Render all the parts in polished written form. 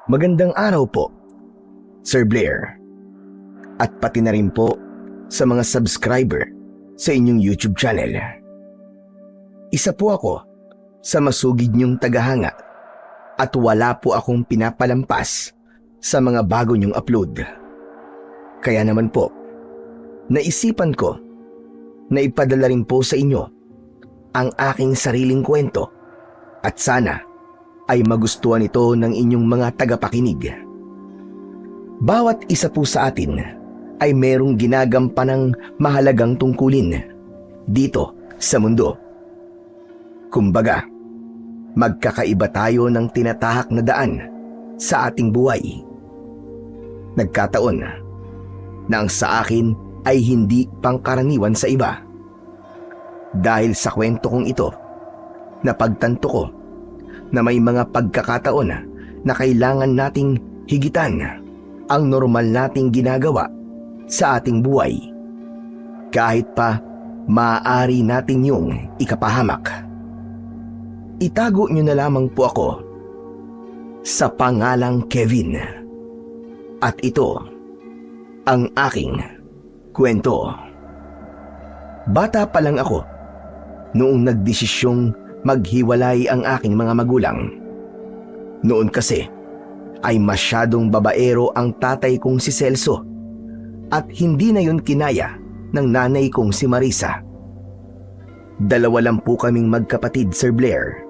Magandang araw po, Sir Blair. At pati na rin po sa mga subscriber sa inyong YouTube channel. Isa po ako sa masugid niyong tagahanga at wala po akong pinapalampas sa mga bago niyong upload. Kaya naman po, naisipan ko na ipadala rin po sa inyo ang aking sariling kwento at sana ay magustuhan ito ng inyong mga tagapakinig. Bawat isa po sa atin ay merong ginagampanang mahalagang tungkulin dito sa mundo. Kumbaga, magkakaiba tayo ng tinatahak na daan sa ating buhay. Nagkataon na ang sa akin ay hindi pangkaraniwan sa iba. Dahil sa kwento kong ito, napagtanto ko na may mga pagkakataon na kailangan nating higitan ang normal nating ginagawa sa ating buhay. Kahit pa maaari natin yung ikapahamak. Itago niyo na lamang po ako sa pangalang Kevin. At ito ang aking kwento. Bata pa lang ako noong nagdesisyong maghiwalay ang aking mga magulang. Noon kasi ay masyadong babaero ang tatay kong si Celso at hindi na yun kinaya ng nanay kong si Marisa. Dalawa lang po kaming magkapatid, Sir Blair.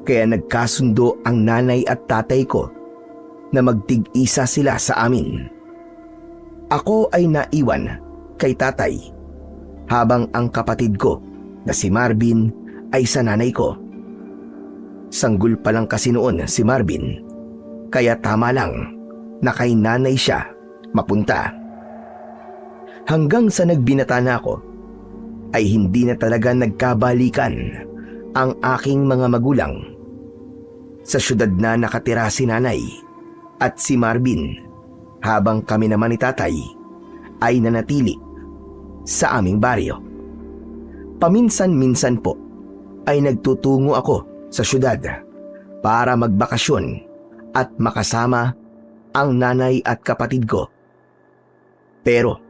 Kaya nagkasundo ang nanay at tatay ko na magtig-isa sila sa amin. Ako ay naiwan kay tatay habang ang kapatid ko na si Marvin ay sa nanay ko. Sanggol pa lang kasi noon si Marvin, kaya tama lang na kay nanay siya mapunta. Hanggang sa nagbinata na ako, ay hindi na talaga nagkabalikan ang aking mga magulang. Sa syudad na nakatira si nanay at si Marvin, habang kami naman ni tatay ay nanatili sa aming baryo. Paminsan-minsan po ay nagtutungo ako sa syudad para magbakasyon at makasama ang nanay at kapatid ko. Pero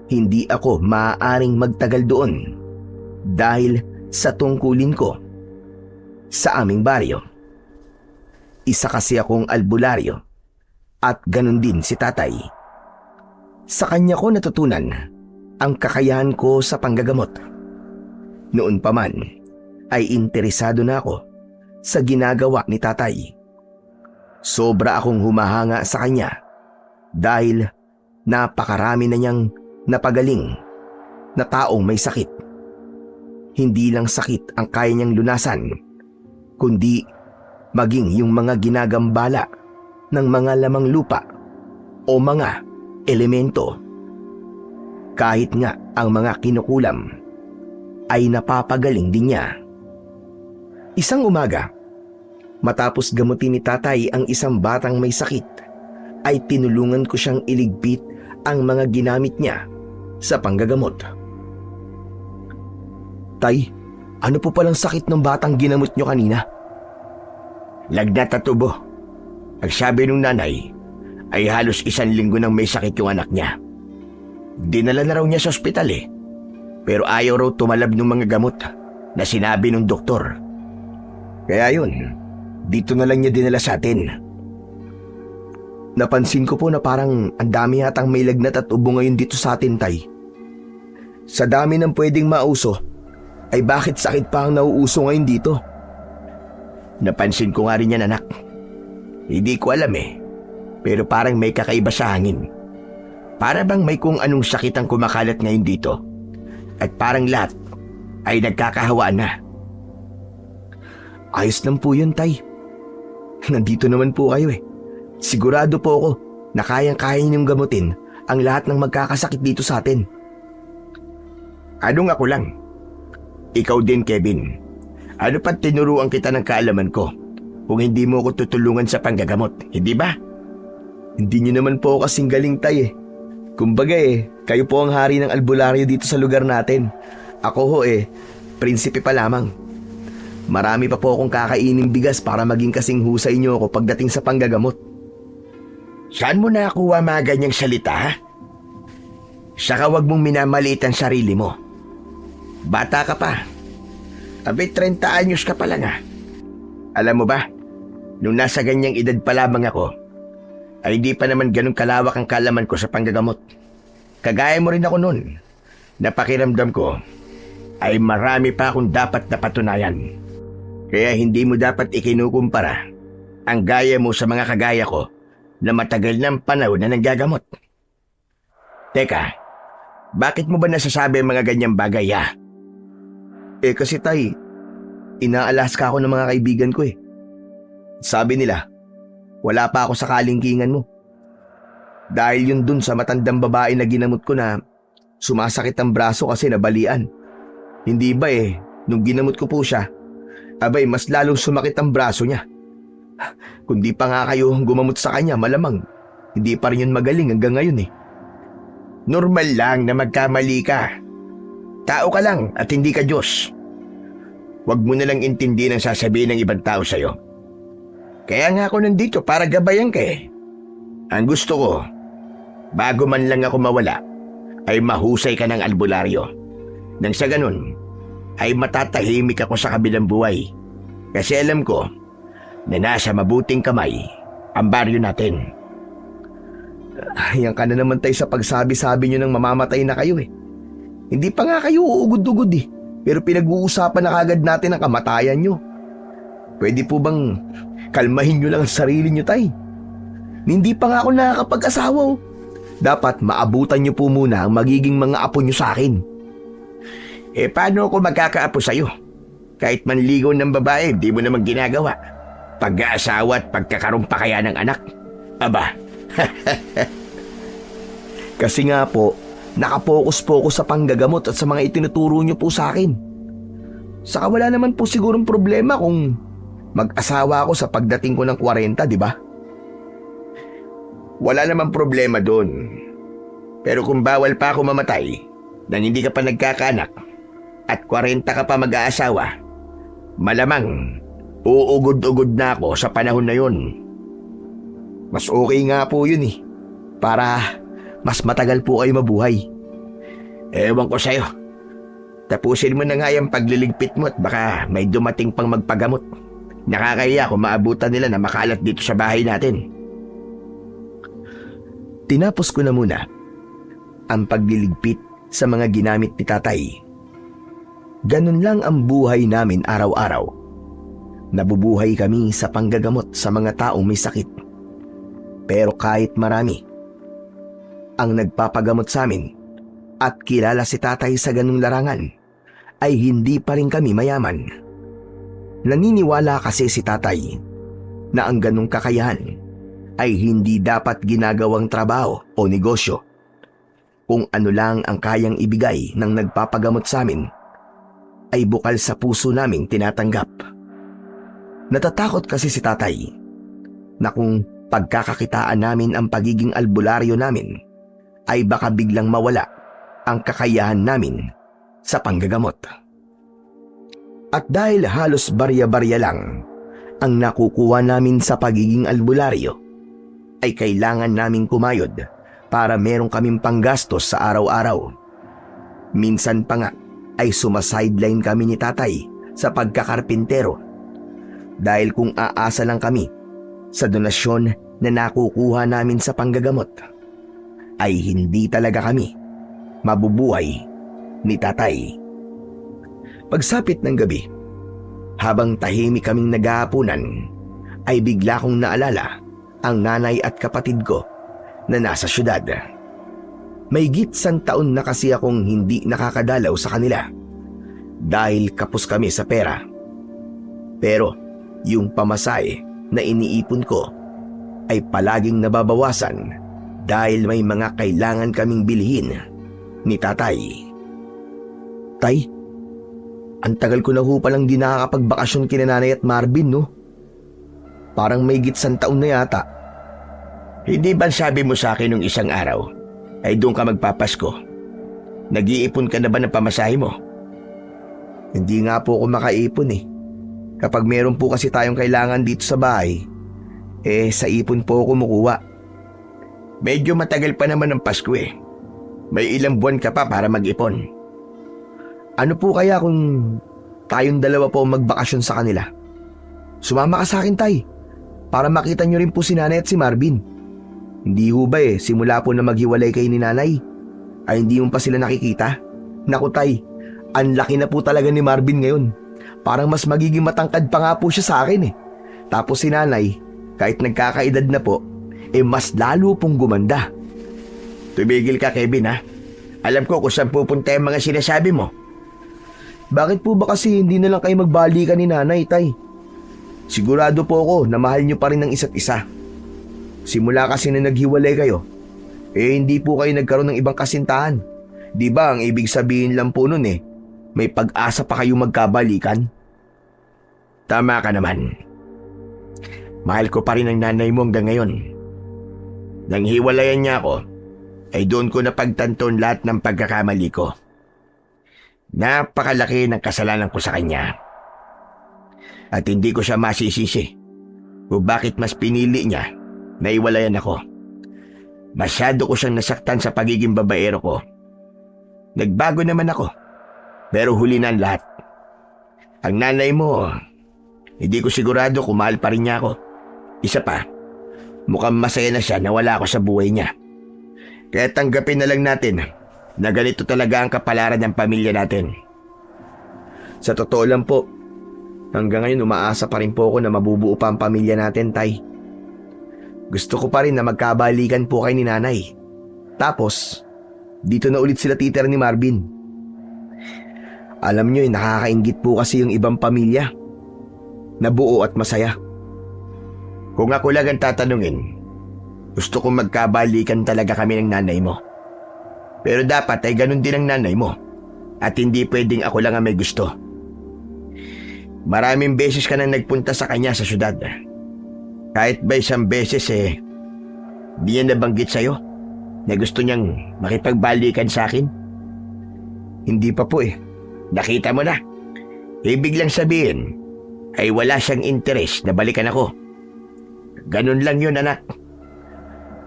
hindi ako maaaring magtagal doon dahil sa tungkulin ko sa aming baryo. Isa kasi akong albularyo at ganun din si tatay. Sa kanya ko natutunan ang kakayahan ko sa panggagamot. Noon pa man ay interesado na ako sa ginagawa ni tatay. Sobra akong humahanga sa kanya dahil napakarami na niyang napagaling na taong may sakit. Hindi lang sakit ang kaya niyang lunasan, kundi maging yung mga ginagambala ng mga lamang lupa o mga elemento. Kahit nga ang mga kinukulam ay napapagaling din niya. Isang umaga, matapos gamutin ni tatay ang isang batang may sakit, ay tinulungan ko siyang iligpit ang mga ginamit niya sa panggagamot. Tay, ano po palang sakit ng batang ginamot niyo kanina? Lagnat at ubo. Ang sabi ng nanay ay halos 1 linggo nang may sakit yung anak niya. Dinala na raw niya sa ospital pero ayaw raw tumalab ng mga gamot na sinabi ng doktor. Kaya yun, dito na lang niya dinala sa atin. Napansin ko po na parang ang dami yatang may lagnat at ubo ngayon dito sa atin, tay. Sa dami ng pwedeng mauso, ay bakit sakit pa ang nauuso ngayon dito? Napansin ko nga rin yan, anak. Hindi ko alam pero parang may kakaiba sa hangin. Para bang may kung anong sakit ang kumakalat ngayon dito. At parang lahat ay nagkakahawaan na. Ayos lang po yun, tay. Nandito naman po kayo Sigurado po ako na kayang-kaya niyong gamutin ang lahat ng magkakasakit dito sa atin. Anong ako lang? Ikaw din, Kevin. Ano pa tinuruan kita ng kaalaman ko kung hindi mo ako tutulungan sa panggagamot, hindi ba? Hindi niyo naman po ako kasing galing, tay. Kumbaga kayo po ang hari ng albularyo dito sa lugar natin. Ako prinsipe pa lamang. Marami pa po akong kakainin bigas para maging kasing husay niyo ako pagdating sa panggagamot. Saan mo nakuha mga ganyang salita, ha? Saka wag mong minamaliit ang sarili mo. Bata ka pa. Abay, 30 anyos ka pa lang, ha? Alam mo ba, nung nasa ganyang edad pa lamang ako, ay di pa naman ganun kalawak ang kalaman ko sa panggagamot. Kagaya mo rin ako nun. Napakiramdam ko ay marami pa akong dapat na patunayan. Kaya hindi mo dapat ikinukumpara ang gaya mo sa mga kagaya ko na matagal ng panahon na nanggagamot. Teka, bakit mo ba nasasabi ang mga ganyang bagay, ha? Kasi tay, inaalaska ako ng mga kaibigan ko eh. Sabi nila, wala pa ako sa kalingkingan mo. Dahil yun dun sa matandang babae na ginamot ko na sumasakit ang braso kasi nabalian. Hindi ba nung ginamot ko po siya, abay mas lalong sumakit ang braso niya. Kung di pa nga kayo gumamot sa kanya, malamang hindi pa rin yun magaling hanggang ngayon eh. Normal lang na magkamali ka. Tao ka lang at hindi ka Diyos. Huwag mo nalang intindihin ang sasabihin ng ibang tao sa'yo. Kaya nga ako nandito para gabayan ka eh. Ang gusto ko, bago man lang ako mawala, ay mahusay ka ng albularyo. Nang sa ganun, ay matatahimik ako sa kabilang buhay. Kasi alam ko na nasa mabuting kamay ang baryo natin. Yan ka na naman tayo sa pagsabi-sabi nyo ng mamamatay na kayo eh. Hindi pa nga kayo uugod-ugod eh. Pero pinag-uusapan na kagad natin ang kamatayan nyo. Pwede po bang kalmahin nyo lang ang sarili nyo, tay? Hindi pa nga ako nakakapag-asawa oh. Dapat maabutan nyo po muna ang magiging mga apo nyo sa akin. Paano ako magkakaapo sa'yo? Kahit manligaw ng babae, di mo naman ginagawa. Pag-aasawa at pagkakaroon pa kaya ng anak? Aba, kasi nga po, nakapokus-pokus sa panggagamot at sa mga itinuturo nyo po sa akin. Saka wala naman po sigurong problema kung mag-asawa ako sa pagdating ko ng 40, di ba? Wala namang problema doon. Pero kung bawal pa ako mamatay nang hindi ka pa nagkakaanak at 40 ka pa mag-aasawa, malamang uugod-ugod na ako sa panahon na yun. Mas okay nga po yun eh. Para mas matagal po kayo mabuhay. Ewan ko sa'yo. Tapusin mo na nga yung pagliligpit mo at baka may dumating pang magpagamot. Nakakahiya kung maabutan nila na makalat dito sa bahay natin. Tinapos ko na muna ang pagliligpit sa mga ginamit ni tatay. Ganun lang ang buhay namin araw-araw. Nabubuhay kami sa panggagamot sa mga taong may sakit. Pero kahit marami ang nagpapagamot sa amin at kilala si tatay sa ganung larangan, ay hindi pa rin kami mayaman. Naniniwala kasi si tatay na ang ganung kakayahan ay hindi dapat ginagawang trabaho o negosyo. Kung ano lang ang kayang ibigay ng nagpapagamot sa amin, ay bukal sa puso naming tinatanggap. Natatakot kasi si tatay na kung pagkakakitaan namin ang pagiging albularyo namin, ay baka biglang mawala ang kakayahan namin sa panggagamot. At dahil halos barya-barya lang ang nakukuha namin sa pagiging albularyo, ay kailangan naming kumayod para meron kaming panggastos sa araw-araw. Minsan pa nga ay sumasideline kami ni tatay sa pagkakarpintero dahil kung aasa lang kami sa donasyon na nakukuha namin sa panggagamot, ay hindi talaga kami mabubuhay ni tatay. Pagsapit ng gabi, habang tahimik kaming naghahapunan, ay bigla kong naalala ang nanay at kapatid ko na nasa syudad. May gitsang taon na kasi akong hindi nakakadalaw sa kanila dahil kapos kami sa pera. Pero yung pamasahe na iniipon ko ay palaging nababawasan dahil may mga kailangan kaming bilhin ni tatay. Tay, ang tagal ko na ho palang di nakakapagbakasyon kina nanay at Marvin, no? Parang may gitsang taon na yata. Hindi ba sabi mo sa akin nung isang araw ay doon ka magpapasko? Nag-iipon ka na ba ng pamasahe mo? Hindi nga po ako makaipon eh. Kapag meron po kasi tayong kailangan dito sa bahay, sa ipon po ako kumukuha. Medyo matagal pa naman ang Pasko eh. May ilang buwan ka pa para mag-ipon. Ano po kaya kung tayong dalawa po magbakasyon sa kanila? Sumama ka sa akin, tay, para makita nyo rin po si nanay at si Marvin. Hindi ho ba simula po na maghiwalay kayo ni nanay, ay hindi mo pa sila nakikita? Naku tay, ang laki na po talaga ni Marvin ngayon. Parang mas magiging matangkad pa nga po siya sa akin eh. Tapos si nanay, kahit nagkakaedad na po, mas lalo pong gumanda. Tumigil ka, Kevin, ha? Alam ko kung saan pupunta yung mga sinasabi mo. Bakit po ba kasi hindi na lang kayo magbalikan ni nanay, tay? Sigurado po ako na mahal nyo pa rin ng isa't isa. Simula kasi na naghiwalay kayo, hindi po kayo nagkaroon ng ibang kasintahan. Di ba ang ibig sabihin lang po nun may pag-asa pa kayo magkabalikan? Tama ka naman. Mahal ko pa rin ang nanay mo hanggang ngayon. Nang hiwalayan niya ako, ay doon ko napagtanton lahat ng pagkakamali ko. Napakalaki ng kasalanan ko sa kanya. At hindi ko siya masisisi kung bakit mas pinili niya na iwalayan ako. Masyado ko siyang nasaktan sa pagiging babaero ko. Nagbago naman ako, pero huli na ang lahat. Ang nanay mo, hindi ko sigurado kung mahal pa rin niya ako. Isa pa, mukhang masaya na siya na wala ako sa buhay niya. Kaya tanggapin na lang natin na ganito talaga ang kapalaran ng pamilya natin. Sa totoo lang po, hanggang ngayon umaasa pa rin po ako na mabubuo pa ang pamilya natin, tay. Gusto ko pa rin na magkabalikan po kayo ni nanay. Tapos, dito na ulit sila titira ni Marvin. Alam nyo nakakainggit po kasi yung ibang pamilya na buo at masaya. Kung ako lang ang tatanungin, gusto kong magkabalikan talaga kami ng nanay mo. Pero dapat ay ganun din ang nanay mo. At hindi pwedeng ako lang ang may gusto. Maraming beses ka nang nagpunta sa kanya sa syudad. Kahit ba isang beses di niya nabanggit sa'yo na gusto niyang makipagbalikan sa akin? Hindi pa po Nakita mo na. Ibig lang sabihin ay wala siyang interes na balikan ako. Ganun lang yun, anak.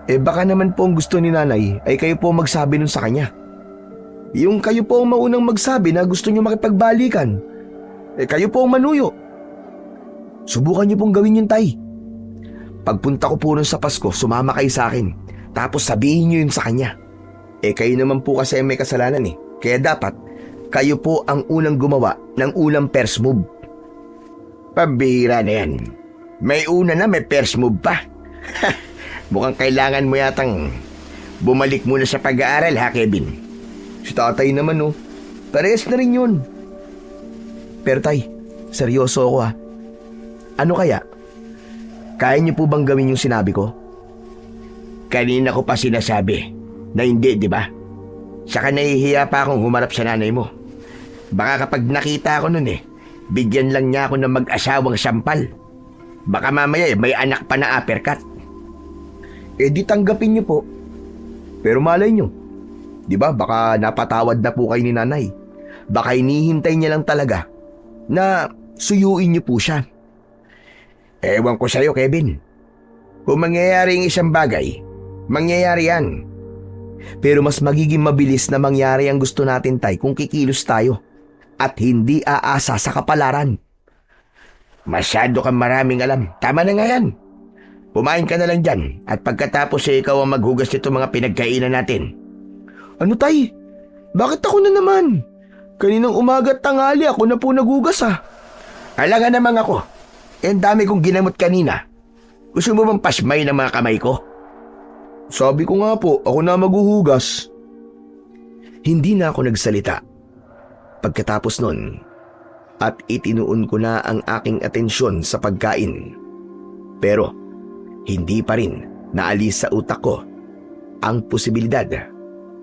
Baka naman po ang gusto ni nanay ay kayo po magsabi nun sa kanya. Yung kayo po ang maunang magsabi na gusto niyo makipagbalikan. Kayo po ang manuyo. Subukan niyo pong gawin yun, tay. Pagpunta ko po nun sa Pasko, sumama kayo sa akin. Tapos sabihin niyo yun sa kanya. Kayo naman po kasi may kasalanan Kaya dapat, kayo po ang unang gumawa ng unang first move. Pambihira na yan. May una na, may first move pa. Mukhang kailangan mo yatang bumalik muna sa pag-aaral, ha, Kevin? Si tatay naman, parehas na rin yun. Pero tay, seryoso ako ha. Ano kaya? Kaya niyo po bang gawin yung sinabi ko? Kanina ko pa sinasabi na hindi, di ba? Saka nahihiya pa akong humarap sa nanay mo. Baka kapag nakita ko nun bigyan lang niya ako ng mag-asawang sampal. Baka mamaya may anak pa na uppercut. Di tanggapin niyo po. Pero malay niyo, di ba baka napatawad na po kayo ni nanay. Baka hinihintay niya lang talaga na suyuin niyo po siya. Ewan ko sa'yo, Kevin. Kung mangyayari ang isang bagay, mangyayari yan. Pero mas magiging mabilis na mangyari ang gusto natin, tay, kung kikilos tayo at hindi aasa sa kapalaran. Masyado kang maraming alam. Tama na nga yan. Kumain ka na lang dyan at pagkatapos ikaw ang maghugas nito mga pinagkainan natin. Ano, tay? Bakit ako na naman? Kaninang umaga at tanghali ako na po nagugas Alaga naman ako. Ang dami kong ginamot kanina. Gusto mo bang pasmay ng mga kamay ko? Sabi ko nga po, ako na maghuhugas. Hindi na ako nagsalita. Pagkatapos nun, at itinuon ko na ang aking atensyon sa pagkain. Pero, hindi pa rin naalis sa utak ko ang posibilidad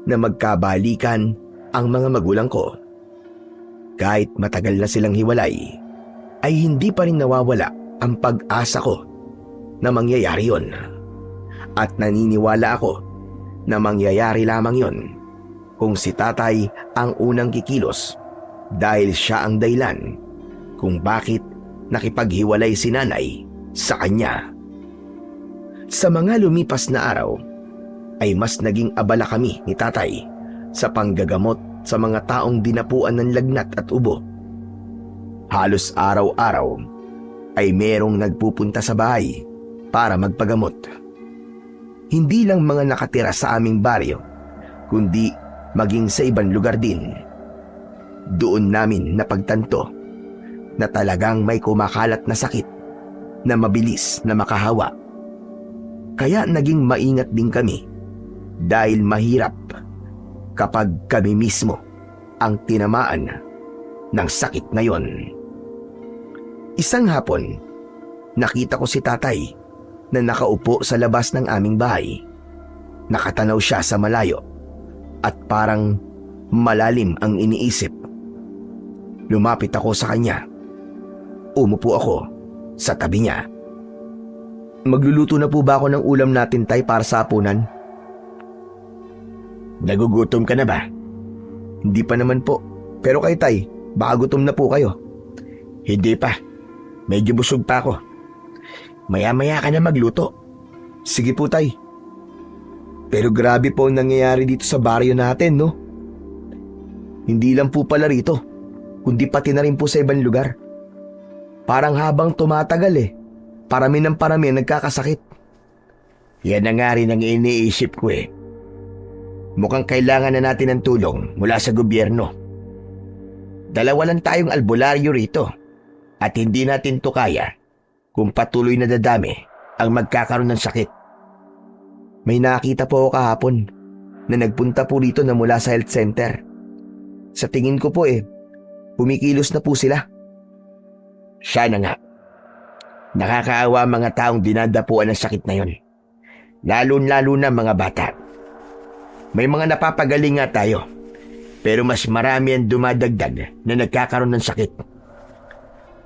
na magkabalikan ang mga magulang ko. Kahit matagal na silang hiwalay, ay hindi pa rin nawawala ang pag-asa ko na mangyayari yon. At naniniwala ako na mangyayari lamang yon kung si tatay ang unang kikilos dahil siya ang dahilan kung bakit nakipaghiwalay si nanay sa kanya. Sa mga lumipas na araw, ay mas naging abala kami ni tatay sa panggagamot sa mga taong dinapuan ng lagnat at ubo. Halos araw-araw ay merong nagpupunta sa bahay para magpagamot. Hindi lang mga nakatira sa aming baryo, kundi maging sa ibang lugar din. Doon namin napagtanto na talagang may kumakalat na sakit na mabilis na makahawa. Kaya naging maingat din kami dahil mahirap kapag kami mismo ang tinamaan ng sakit na yon. Isang hapon, nakita ko si tatay na nakaupo sa labas ng aming bahay. Nakatanaw siya sa malayo at parang malalim ang iniisip. Lumapit ako sa kanya. Umupo ako sa tabi niya. Magluluto na po ba ako ng ulam natin, tay, para sa hapunan? Nagugutom ka na ba? Hindi pa naman po. Pero kay tay, baka gutom na po kayo. Hindi pa. Medyo busog pa ako. Maya-maya ka na magluto. Sige po, tay. Pero grabe po ang nangyayari dito sa baryo natin, no? Hindi lang po pala rito, kundi pati na rin po sa ibang lugar. Parang habang tumatagal parami ng parami ang nagkakasakit. Yan na nga rin ang iniisip ko eh. Mukhang kailangan na natin ng tulong mula sa gobyerno. Dalawa lang tayong albularyo rito at hindi natin to kaya kung patuloy na dadami ang magkakaroon ng sakit. May nakita po ako kahapon na nagpunta po rito na mula sa health center. Sa tingin ko po pumikilos na po sila. Sana nga. Nakakaawa mga taong dinadapuan ng sakit na yon. Lalo-lalo na mga bata. May mga napapagaling nga tayo, pero mas marami ang dumadagdag na nagkakaroon ng sakit.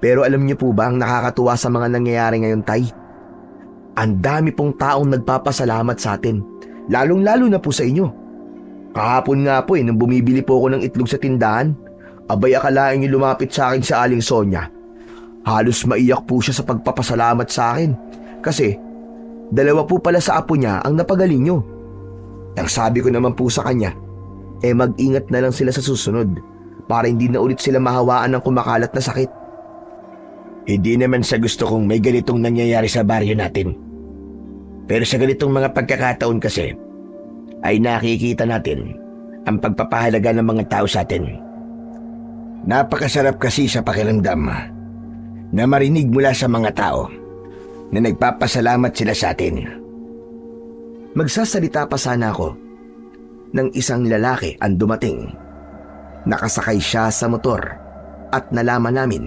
Pero alam niyo po ba ang nakakatuwa sa mga nangyayari ngayon, tay? Ang dami pong taong nagpapasalamat sa atin, lalong-lalo na po sa inyo. Kahapon nga po nung bumibili po ako ng itlog sa tindahan, abay akalain niyo lumapit sa akin sa Aling Sonia. Halos maiyak po siya sa pagpapasalamat sa akin kasi dalawa po pala sa apo niya ang napagaling niyo. Ang sabi ko naman po sa kanya, mag-ingat na lang sila sa susunod para hindi na ulit sila mahawaan ng kumakalat na sakit. Hindi naman sa gusto kong may ganitong nangyayari sa baryo natin. Pero sa ganitong mga pagkakataon kasi, ay nakikita natin ang pagpapahalaga ng mga tao sa atin. Napakasarap kasi sa pakiramdam na marinig mula sa mga tao na nagpapasalamat sila sa atin. Magsasalita pa sana ako nang isang lalaki ang dumating. Nakasakay siya sa motor at nalaman namin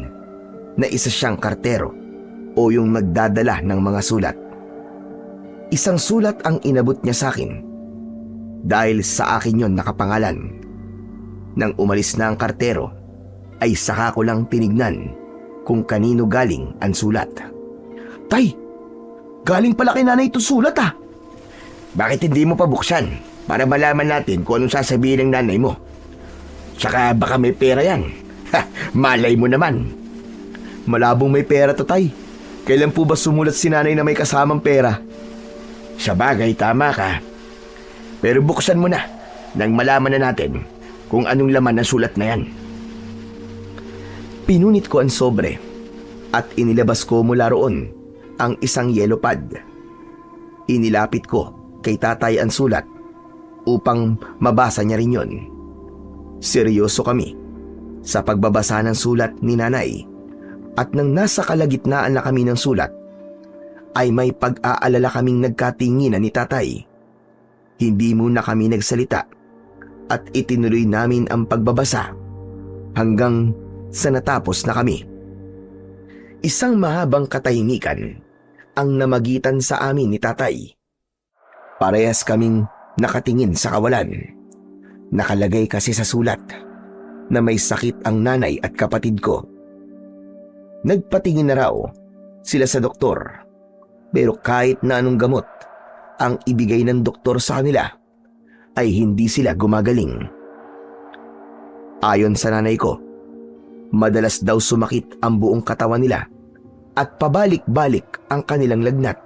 na isa siyang kartero o yung nagdadala ng mga sulat. Isang sulat ang inabot niya sa akin dahil sa akin yon nakapangalan. Nang umalis na ang kartero ay saka ko lang tinignan kung kanino galing ang sulat. Tay, galing pala kay nanay itong sulat ah. Bakit hindi mo pa buksan para malaman natin kung anong sasabihin ng nanay mo? Tsaka baka may pera yan. Malay mo naman. Malabong may pera to, tay. Kailan po ba sumulat si nanay na may kasamang pera? Sa bagay, tama ka. Pero buksan mo na nang malaman na natin kung anong laman ng sulat na yan. Pinunit ko ang sobre at inilabas ko mula roon ang isang yellow pad. Inilapit ko kay tatay ang sulat upang mabasa niya rin yon. Seryoso kami sa pagbabasa ng sulat ni nanay at nang nasa kalagitnaan na kami ng sulat ay may pag-aalala kaming nagkatinginan ni tatay. Hindi muna kami nagsalita at itinuloy namin ang pagbabasa hanggang sa natapos na kami. Isang mahabang katahimikan ang namagitan sa amin ni tatay. Parehas kaming nakatingin sa kawalan. Nakalagay kasi sa sulat na may sakit ang nanay at kapatid ko. Nagpatingin na raw sila sa doktor, pero kahit na anong gamot ang ibigay ng doktor sa kanila ay hindi sila gumagaling. Ayon sa nanay ko, madalas daw sumakit ang buong katawan nila at pabalik-balik ang kanilang lagnat.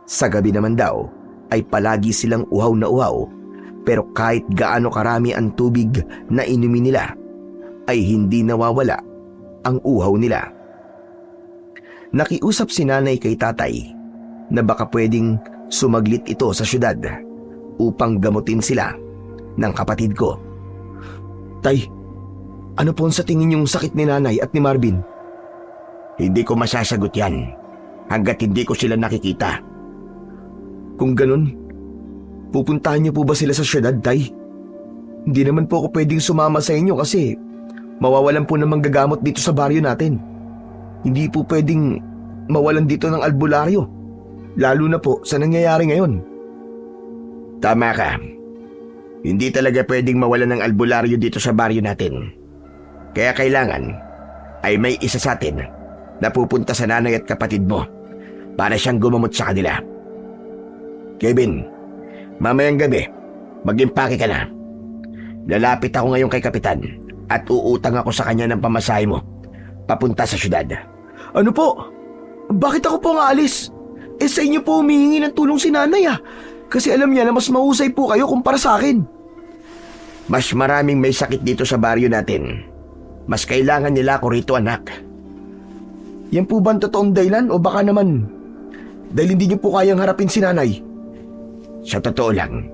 Sa gabi naman daw ay palagi silang uhaw na uhaw, pero kahit gaano karami ang tubig na inumin nila ay hindi nawawala ang uhaw nila. Nakiusap si nanay kay tatay na baka pwedeng sumaglit ito sa syudad upang gamutin sila ng kapatid ko. Tay, ano po sa tingin yung sakit ni nanay at ni Marvin? Hindi ko masasagot yan hanggat hindi ko sila nakikita. Kung ganun, pupuntahan niyo po ba sila sa syudad, tay? Hindi naman po ako pwedeng sumama sa inyo kasi mawawalan po ng manggagamot dito sa baryo natin. Hindi po pwedeng mawalan dito ng albularyo, lalo na po sa nangyayari ngayon. Tama ka. Hindi talaga pwedeng mawalan ng albularyo dito sa baryo natin. Kaya kailangan ay may isa sa atin na pupunta sa nanay at kapatid mo para siyang gumamot sa kanila. Kevin, mamayang gabi, mag-impake ka na. Lalapit ako ngayon kay Kapitan at uutang ako sa kanya ng pamasahe mo papunta sa syudad. Ano po? Bakit ako po ang aalis? Sa inyo po humihingi ng tulong si nanay kasi alam niya na mas mahusay po kayo kumpara sa akin. Mas maraming may sakit dito sa baryo natin. Mas kailangan nila ako rito, anak. Yan po ba ang totoong dahilan o baka naman dahil hindi niyo po kayang harapin si nanay? Sa totoo lang,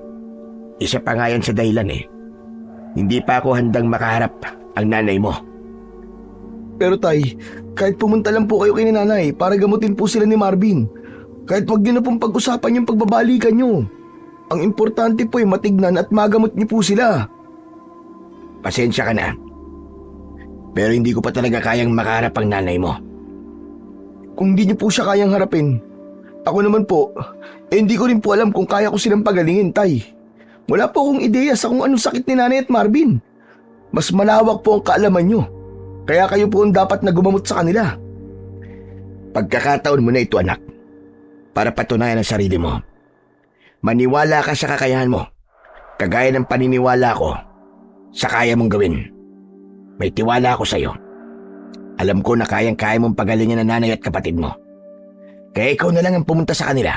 isa pa nga yan sa dahilan eh. Hindi pa ako handang makaharap ang nanay mo. Pero tay, kahit pumunta lang po kayo kay nanay para gamutin po sila ni Marvin, kahit wag niyo na pong pag-usapan yung pagbabalikan niyo. Ang importante po ay matignan at magamot niyo po sila. Pasensya ka na. Pero hindi ko pa talaga kayang makaharap ang nanay mo. Kung hindi niyo po siya kayang harapin, ako naman po, hindi ko rin po alam kung kaya ko silang pagalingin, tay. Wala po akong ideya sa kung anong sakit ni nanay at Marvin. Mas malawak po ang kaalaman niyo. Kaya kayo po ang dapat na gumamot sa kanila. Pagkakataon mo na ito, anak, para patunayan ang sarili mo. Maniwala ka sa kakayahan mo, kagaya ng paniniwala ko sa kaya mong gawin. May tiwala ako sa iyo. Alam ko na kayang-kaya mong pagalingin ang nanay at kapatid mo. Kaya ikaw na lang ang pumunta sa kanila,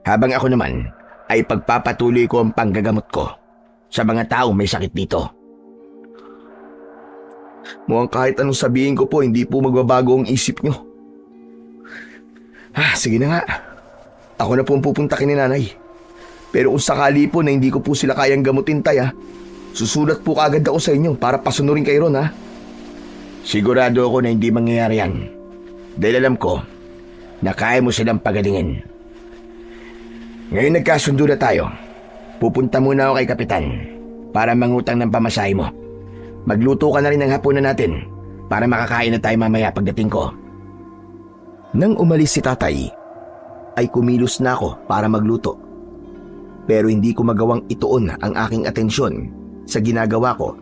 habang ako naman ay pagpapatuloy ko ang panggagamot ko sa mga taong may sakit dito. Mukhang kahit anong sabihin ko po, hindi po magbabago ang isip nyo. Sige na nga. Ako na po ang pupunta kay nanay. Pero kung sakali po na hindi ko po sila kayang gamutin, tay, susulat po kaagad ako sa inyo para pasunurin kayo ron, Sigurado ako na hindi mangyayari yan. Dahil alam ko na kaya mo silang pagalingin. Ngayon nagkasundo na tayo. Pupunta muna ako kay Kapitan para mangutang ng pamasahe mo. Magluto ka na rin ng hapunan natin para makakain na tayo mamaya pagdating ko. Nang umalis si tatay, ay kumilos na ako para magluto. Pero hindi ko magawang ituon ang aking atensyon sa ginagawa ko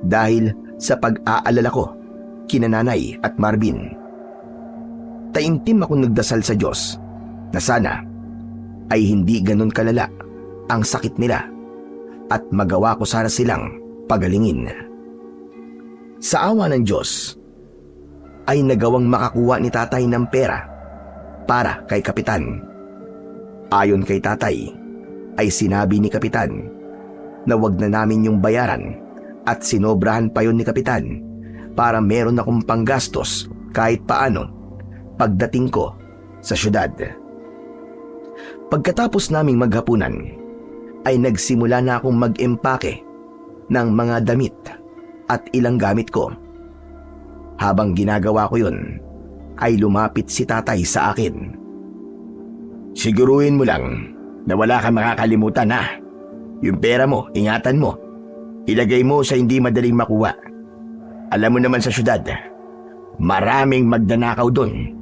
dahil sa pag-aalala ko kina nanay at Marvin. Taimtim akong nagdasal sa Diyos na sana ay hindi ganun kalala ang sakit nila at magawa ko sana silang pagalingin. Sa awa ng Diyos ay nagawang makakuha ni tatay ng pera para kay Kapitan. Ayon kay tatay ay sinabi ni Kapitan na wag na namin yung bayaran at sinobrahan pa yon ni Kapitan para meron akong panggastos kahit paano pagdating ko sa syudad. Pagkatapos naming maghapunan ay nagsimula na akong mag-empake ng mga damit at ilang gamit ko. Habang ginagawa ko yun ay lumapit si tatay sa akin. Siguruhin mo lang na wala kang makakalimutan Yung pera mo, ingatan mo. Ilagay mo sa hindi madaling makuha. Alam mo naman sa syudad, maraming magnanakaw doon.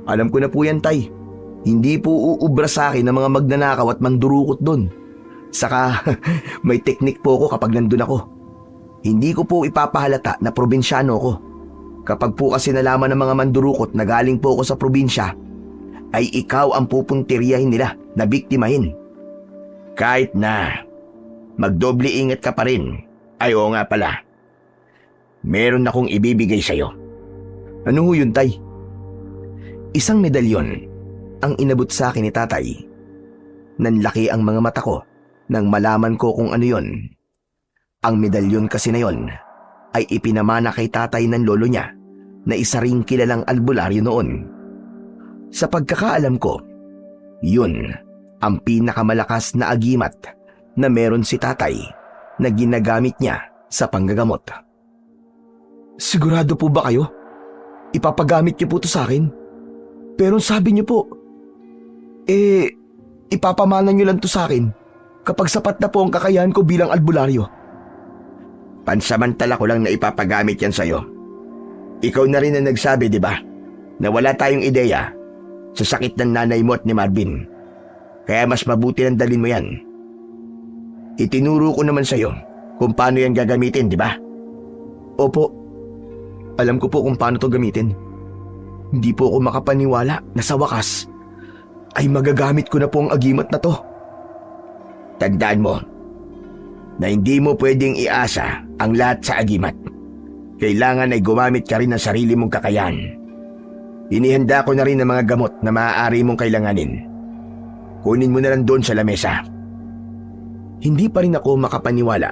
Alam ko na po yan, tay. Hindi po uubra sa akin ng mga magnanakaw at mandurukot doon. Saka may teknik po ako kapag nandun ako. Hindi ko po ipapahalata na probinsyano ko. Kapag po kasi nalaman ng mga mandurukot na galing po ako sa probinsya, ay ikaw ang pupuntiryahin nila na biktimahin. Kahit na magdoble ingat ka pa rin. Ay oo nga pala. Meron akong ibibigay sa'yo. Ano ho yun, tay? Isang medalyon ang inabot sa akin ni tatay. Nanlaki ang mga mata ko nang malaman ko kung ano yon. Ang medalyon kasi na yon ay ipinamana kay tatay ng lolo niya na isa ring kilalang albularyo noon. Sa pagkakaalam ko, yun ang pinakamalakas na agimat na meron si tatay na ginagamit niya sa panggagamot. Sigurado po ba kayo? Ipapagamit niyo po to sa akin? Pero sabi niyo po, ipapamana niyo lang to sa akin kapag sapat na po ang kakayahan ko bilang albularyo. Pansamantala ko lang na ipapagamit yan sa'yo. Ikaw na rin ang nagsabi, di ba, na wala tayong ideya sa sakit ng nanay mo at ni Marvin. Kaya mas mabuti nang dalhin mo yan. Itinuro ko naman sa'yo kung paano yan gagamitin, di ba? Opo, alam ko po kung paano to gamitin. Hindi po ako makapaniwala na sa wakas ay magagamit ko na po ang agimat na to. Tandaan mo na hindi mo pwedeng iasa ang lahat sa agimat. Kailangan ay gumamit ka rin ng sarili mong kakayahan. Inihanda ko na rin ang mga gamot na maaari mong kailanganin. Kunin mo na lang doon sa lamesa. Hindi pa rin ako makapaniwala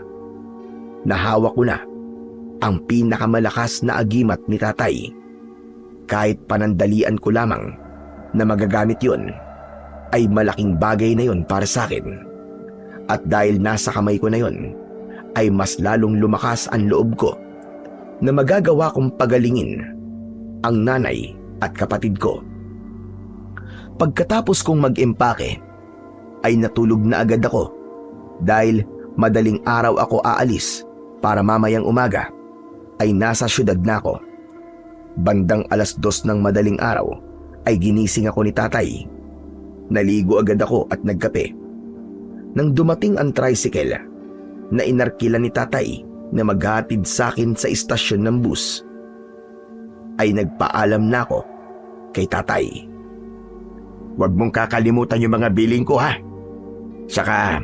na hawak ko na ang pinakamalakas na agimat ni tatay. Kahit panandalian ko lamang na magagamit yun, ay malaking bagay na yun para sa akin. At dahil nasa kamay ko na yun, ay mas lalong lumakas ang loob ko na magagawa kong pagalingin ang nanay at kapatid ko. Pagkatapos kong mag-impake, ay natulog na agad ako dahil madaling araw ako aalis para mamayang umaga ay nasa syudad na ako. Bandang 2:00 ng madaling araw ay ginising ako ni tatay. Naligo agad ako at nagkape. Nang dumating ang tricycle na inarkila ni tatay na maghatid sa akin sa istasyon ng bus, ay nagpaalam na ako kay tatay. Huwag mong kakalimutan yung mga billing ko, ha? Saka,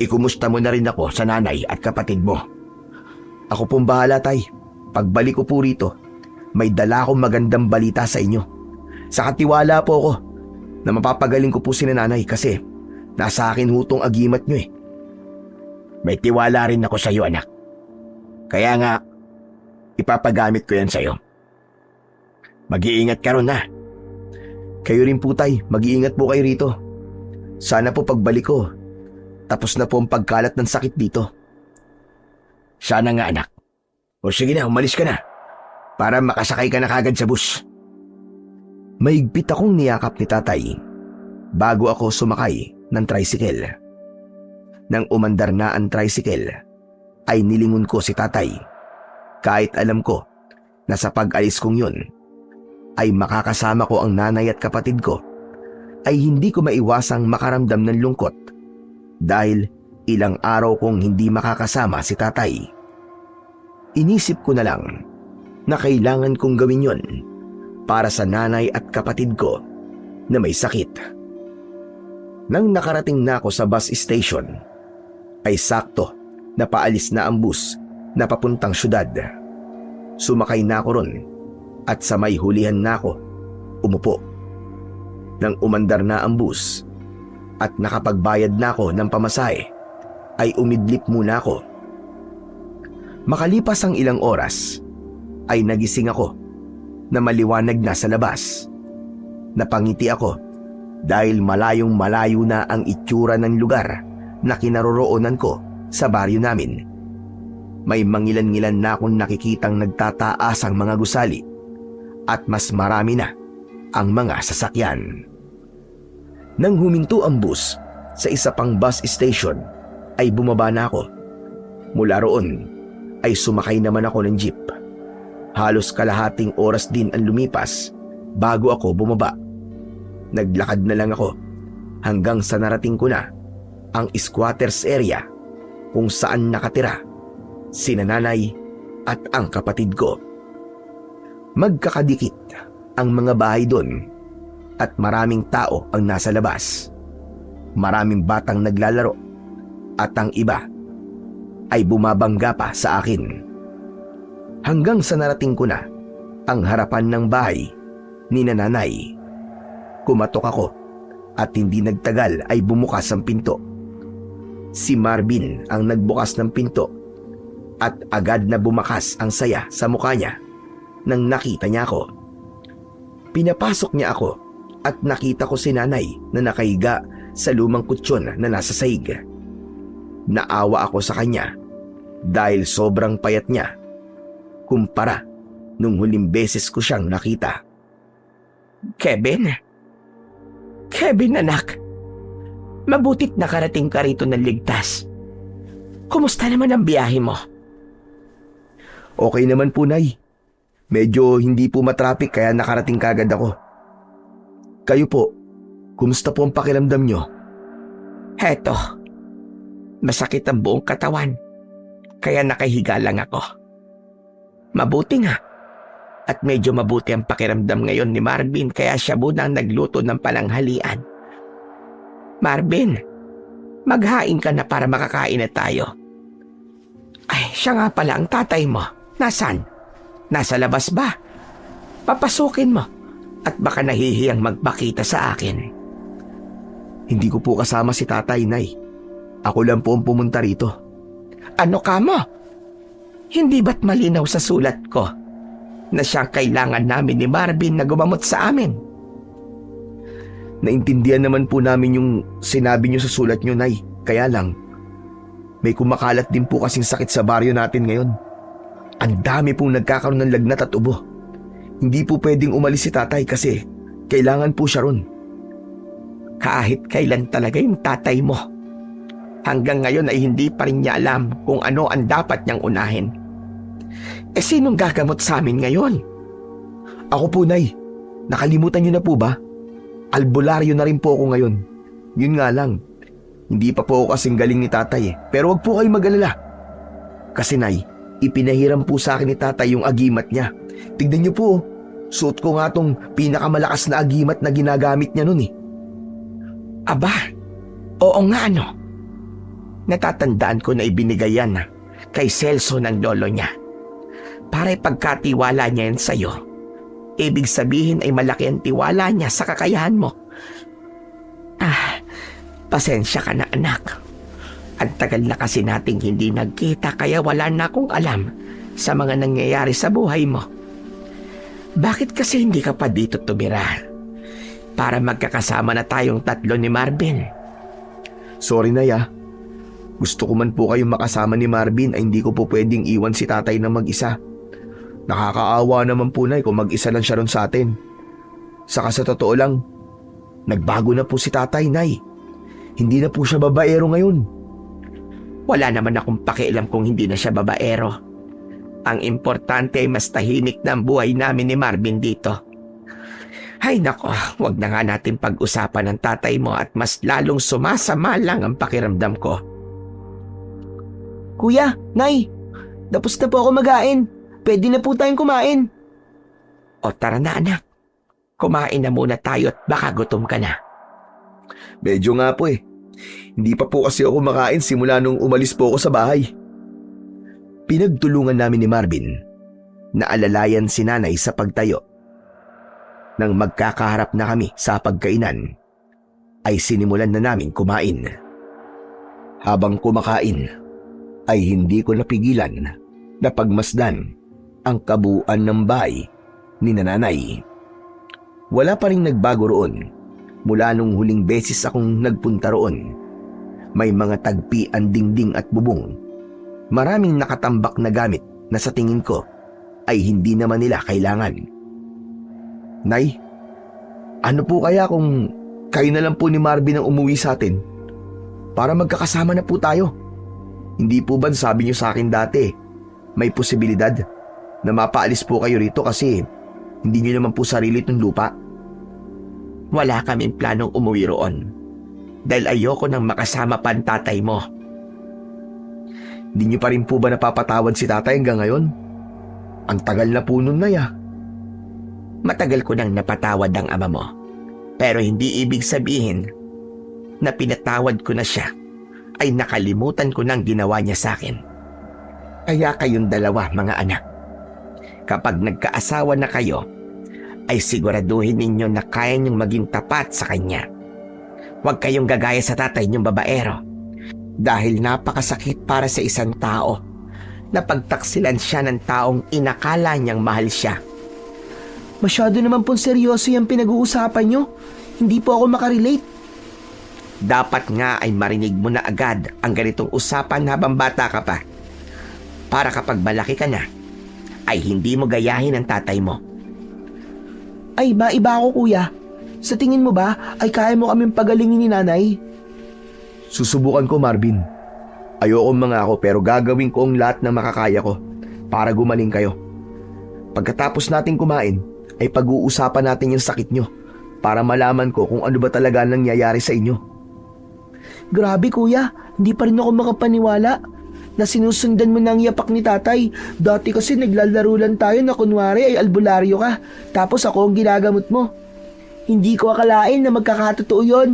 ikumusta mo na rin ako sa nanay at kapatid mo. Ako pong bahala, tay. Pagbalik ko po rito, may dala akong magandang balita sa inyo. Sa katiwala po ako na mapapagaling ko po si nanay kasi nasa akin hutong agimat nyo eh. May tiwala rin ako sa iyo, anak. Kaya nga, ipapagamit ko yan sa iyo. Mag-iingat ka ron, ha? Kayo rin po, tay. Mag-iingat po kayo rito. Sana po pagbalik ko, tapos na po ang pagkalat ng sakit dito. Sana nga, anak. O sige na, umalis ka na para makasakay ka na kagad sa bus. Maigpit akong niyakap ni tatay bago ako sumakay ng tricycle. Nang umandar na ang tricycle, ay nilingon ko si tatay. Kahit alam ko na sa pag-alis kong yun, ay makakasama ko ang nanay at kapatid ko, ay hindi ko maiwasang makaramdam ng lungkot dahil ilang araw kong hindi makakasama si tatay. Inisip ko na lang na kailangan kong gawin yon para sa nanay at kapatid ko na may sakit. Nang nakarating na ako sa bus station, ay sakto na paalis na ang bus na papuntang syudad. Sumakay na ako ron at sa may hulihan na ako umupo. Nang umandar na ang bus at nakapagbayad na ako ng pamasahe, ay umidlip muna ako. Makalipas ang ilang oras, ay nagising ako na maliwanag na sa labas. Napangiti ako dahil malayong malayo na ang itsura ng lugar na kinaroroonan ko sa baryo namin. May mangilan-ngilan na akong nakikitang nagtataas ang mga gusali at mas marami na ang mga sasakyan. Nang huminto ang bus sa isa pang bus station, ay bumaba na ako. Mula roon ay sumakay naman ako ng jeep. Halos kalahating oras din ang lumipas bago ako bumaba. Naglakad na lang ako hanggang sa narating ko na ang squatters area kung saan nakatira sina nanay at ang kapatid ko. Magkakadikit ang mga bahay doon at maraming tao ang nasa labas. Maraming batang naglalaro at ang iba ay bumabangga pa sa akin. Hanggang sa narating ko na ang harapan ng bahay ni nanay. Kumatok ako At hindi nagtagal ay bumukas ang pinto. Si Marvin ang nagbukas ng pinto at agad na bumakas ang saya sa mukha niya nang nakita niya ako. Pinapasok niya ako at nakita ko si nanay na nakahiga sa lumang kutsyon na nasa sahig. Naawa ako sa kanya dahil sobrang payat niya kumpara nung huling beses ko siyang nakita. Kevin? Kevin, anak. Mabutit nakarating ka rito ng ligtas. Kumusta naman ang biyahe mo? Okay naman po, Nay. Medyo hindi po matraffic kaya nakarating kagad ako. Kayo po, kumusta po ang pakiramdam nyo? Heto, masakit ang buong katawan, kaya nakahiga lang ako. Mabuti nga, at medyo mabuti ang pakiramdam ngayon ni Marvin kaya siya muna ang nagluto ng palanghalian. Marvin, maghain ka na para makakain na tayo. Ay, siya nga pala ang tatay mo. Nasaan? Nasa labas ba? Papasukin mo at baka nahihiyang magpakita sa akin. Hindi ko po kasama si tatay, Nay. Ako lang po ang pumunta rito. Ano ka mo? Hindi ba't malinaw sa sulat ko na siyang kailangan namin ni Marvin na gumamot sa amin? Naintindihan naman po namin yung sinabi niyo sa sulat niyo, Nay. Kaya lang, may kumakalat din po kasing sakit sa baryo natin ngayon. Ang dami pong nagkakaroon ng lagnat at ubo. Hindi po pwedeng umalis si tatay kasi kailangan po siya ron. Kahit kailan talaga yung tatay mo. Hanggang ngayon ay hindi pa rin niya alam kung ano ang dapat niyang unahin. Eh sinong gagamot sa amin ngayon? Ako po, Nay. Nakalimutan niyo na po ba? Albularyo na rin po ako ngayon. Yun nga lang, hindi pa po ako kasing galing ni tatay eh. Pero wag po kayo mag-alala. Kasi, Nay, ipinahiram po sa akin ni tatay yung agimat niya. Tignan niyo po, suot ko nga tong pinakamalakas na agimat na ginagamit niya nun eh. Aba, oo nga ano. Natatandaan ko na ibinigay yan kay Celso ng lolo niya. Para ipagkatiwala niya yan sa'yo. Ibig sabihin ay malaki ang tiwala niya sa kakayahan mo. Pasensya ka na, anak. Ang tagal na kasi nating hindi nagkita kaya wala na akong alam sa mga nangyayari sa buhay mo. Bakit kasi hindi ka pa dito tumira? Para magkakasama na tayong tatlo ni Marvin. Sorry, Nay. Gusto ko man po kayong makasama ni Marvin ay hindi ko po pwedeng iwan si tatay na mag-isa. Nakakaawa naman po, Nay, kung mag-isa lang siya ron sa atin. Saka sa totoo lang, nagbago na po si tatay, Nay. Hindi na po siya babaero ngayon. Wala naman akong pakialam kung hindi na siya babaero. Ang importante ay mas tahimik na ang buhay namin ni Marvin dito. Ay nako, wag na nga natin pag-usapan ng tatay mo at mas lalong sumasama lang ang pakiramdam ko. Kuya, Nay, tapos na po ako mag-ain. Pwede na po tayong kumain. O tara na, anak. Kumain na muna tayo at baka gutom ka na. Medyo nga po eh. Hindi pa po kasi ako kumakain simula nung umalis po ako sa bahay. Pinagtulungan namin ni Marvin na alalayan si nanay sa pagtayo. Nang magkakaharap na kami sa pagkainan, ay sinimulan na namin kumain. Habang kumakain, ay hindi ko napigilan na pagmasdan ang kabuuan ng bahay ni nanay. Wala pa rin nagbago roon mula nung huling beses akong nagpunta roon. May mga tagpi ang dingding at bubong. Maraming nakatambak na gamit na sa tingin ko ay hindi naman nila kailangan. Nay, ano po kaya kung kayo na lang po ni Marvin ang umuwi sa atin? Para magkakasama na po tayo. Hindi po ba sabi niyo sa akin dati, may posibilidad na mapaalis po kayo rito kasi hindi niyo naman po sarili itong lupa? Wala kaming planong umuwi roon dahil ayoko nang makasama pa ang tatay mo. Hindi niyo pa rin po ba napapatawad si tatay hanggang ngayon? Ang tagal na po nun, Nay. Matagal ko nang napatawad ang ama mo. Pero hindi ibig sabihin na pinatawad ko na siya ay nakalimutan ko nang ginawa niya sa akin. Kaya kayong dalawa, mga anak, kapag nagkaasawa na kayo, ay siguraduhin ninyo na kaya niyong maging tapat sa kanya. Huwag kayong gagaya sa tatay niyong babaero. Dahil napakasakit para sa isang tao na pagtaksilan siya ng taong inakala niyang mahal siya. Masyado naman pong seryoso yung pinag-uusapan nyo. Hindi po ako makarelate. Dapat nga ay marinig mo na agad ang ganitong usapan habang bata ka pa. Para kapag malaki ka na, ay hindi mo gayahin ang tatay mo. Ay, maiba ako kuya. Sa tingin mo ba ay kaya mo kaming pagalingin ni nanay? Susubukan ko, Marvin. Ayokong mangako pero gagawin ko ang lahat ng makakaya ko para gumaling kayo. Pagkatapos natin kumain, ay pag-uusapan natin yung sakit nyo para malaman ko kung ano ba talaga nangyayari sa inyo. Grabe kuya, hindi pa rin ako makapaniwala na sinusundan mo ng yapak ni tatay. Dati kasi naglalaro lang tayo na kunwari ay albularyo ka, tapos ako ang ginagamot mo. Hindi ko akalain na magkakatotoo yon.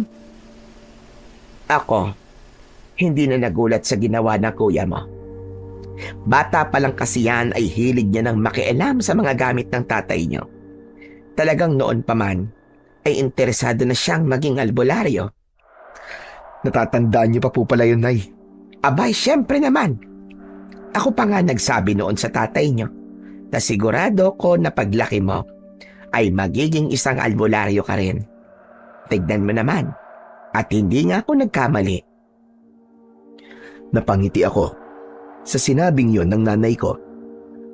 Ako, hindi na nagulat sa ginawa ng kuya mo. Bata pa lang kasi yan ay hilig niya ng makialam sa mga gamit ng tatay niyo. Talagang noon pa man ay interesado na siyang maging albularyo. Natatandaan niyo pa po pala yun, Nay. Abay, syempre naman. Ako pa nga nagsabi noon sa tatay niyo na sigurado ko na paglaki mo ay magiging isang albularyo ka rin. Tignan mo naman. At hindi nga ako nagkamali. Napangiti ako sa sinabing yon ng nanay ko.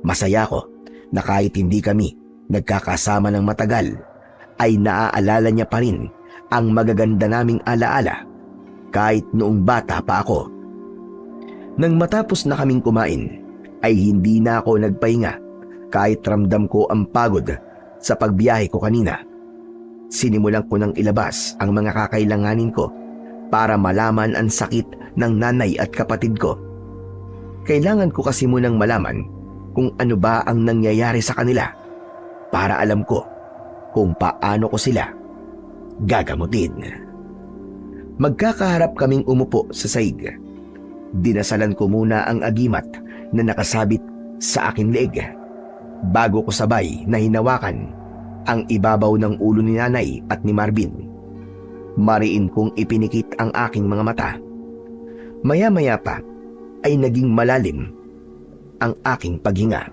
Masaya ko na kahit hindi kami nagkakasama ng matagal, ay naaalala niya pa rin ang magaganda naming alaala kahit noong bata pa ako. Nang matapos na kaming kumain, ay hindi na ako nagpahinga kahit ramdam ko ang pagod sa pagbiyahe ko kanina. Sinimulan ko nang ilabas ang mga kakailanganin ko para malaman ang sakit ng nanay at kapatid ko. Kailangan ko kasi munang malaman kung ano ba ang nangyayari sa kanila para alam ko kung paano ko sila gagamutin. Magkakaharap kaming umupo sa saig. Dinasalan ko muna ang agimat na nakasabit sa aking leeg bago ko sabay na hinawakan ang ibabaw ng ulo ni nanay at ni Marvin. Mariin kong ipinikit ang aking mga mata. Maya-maya pa ay naging malalim ang aking paghinga.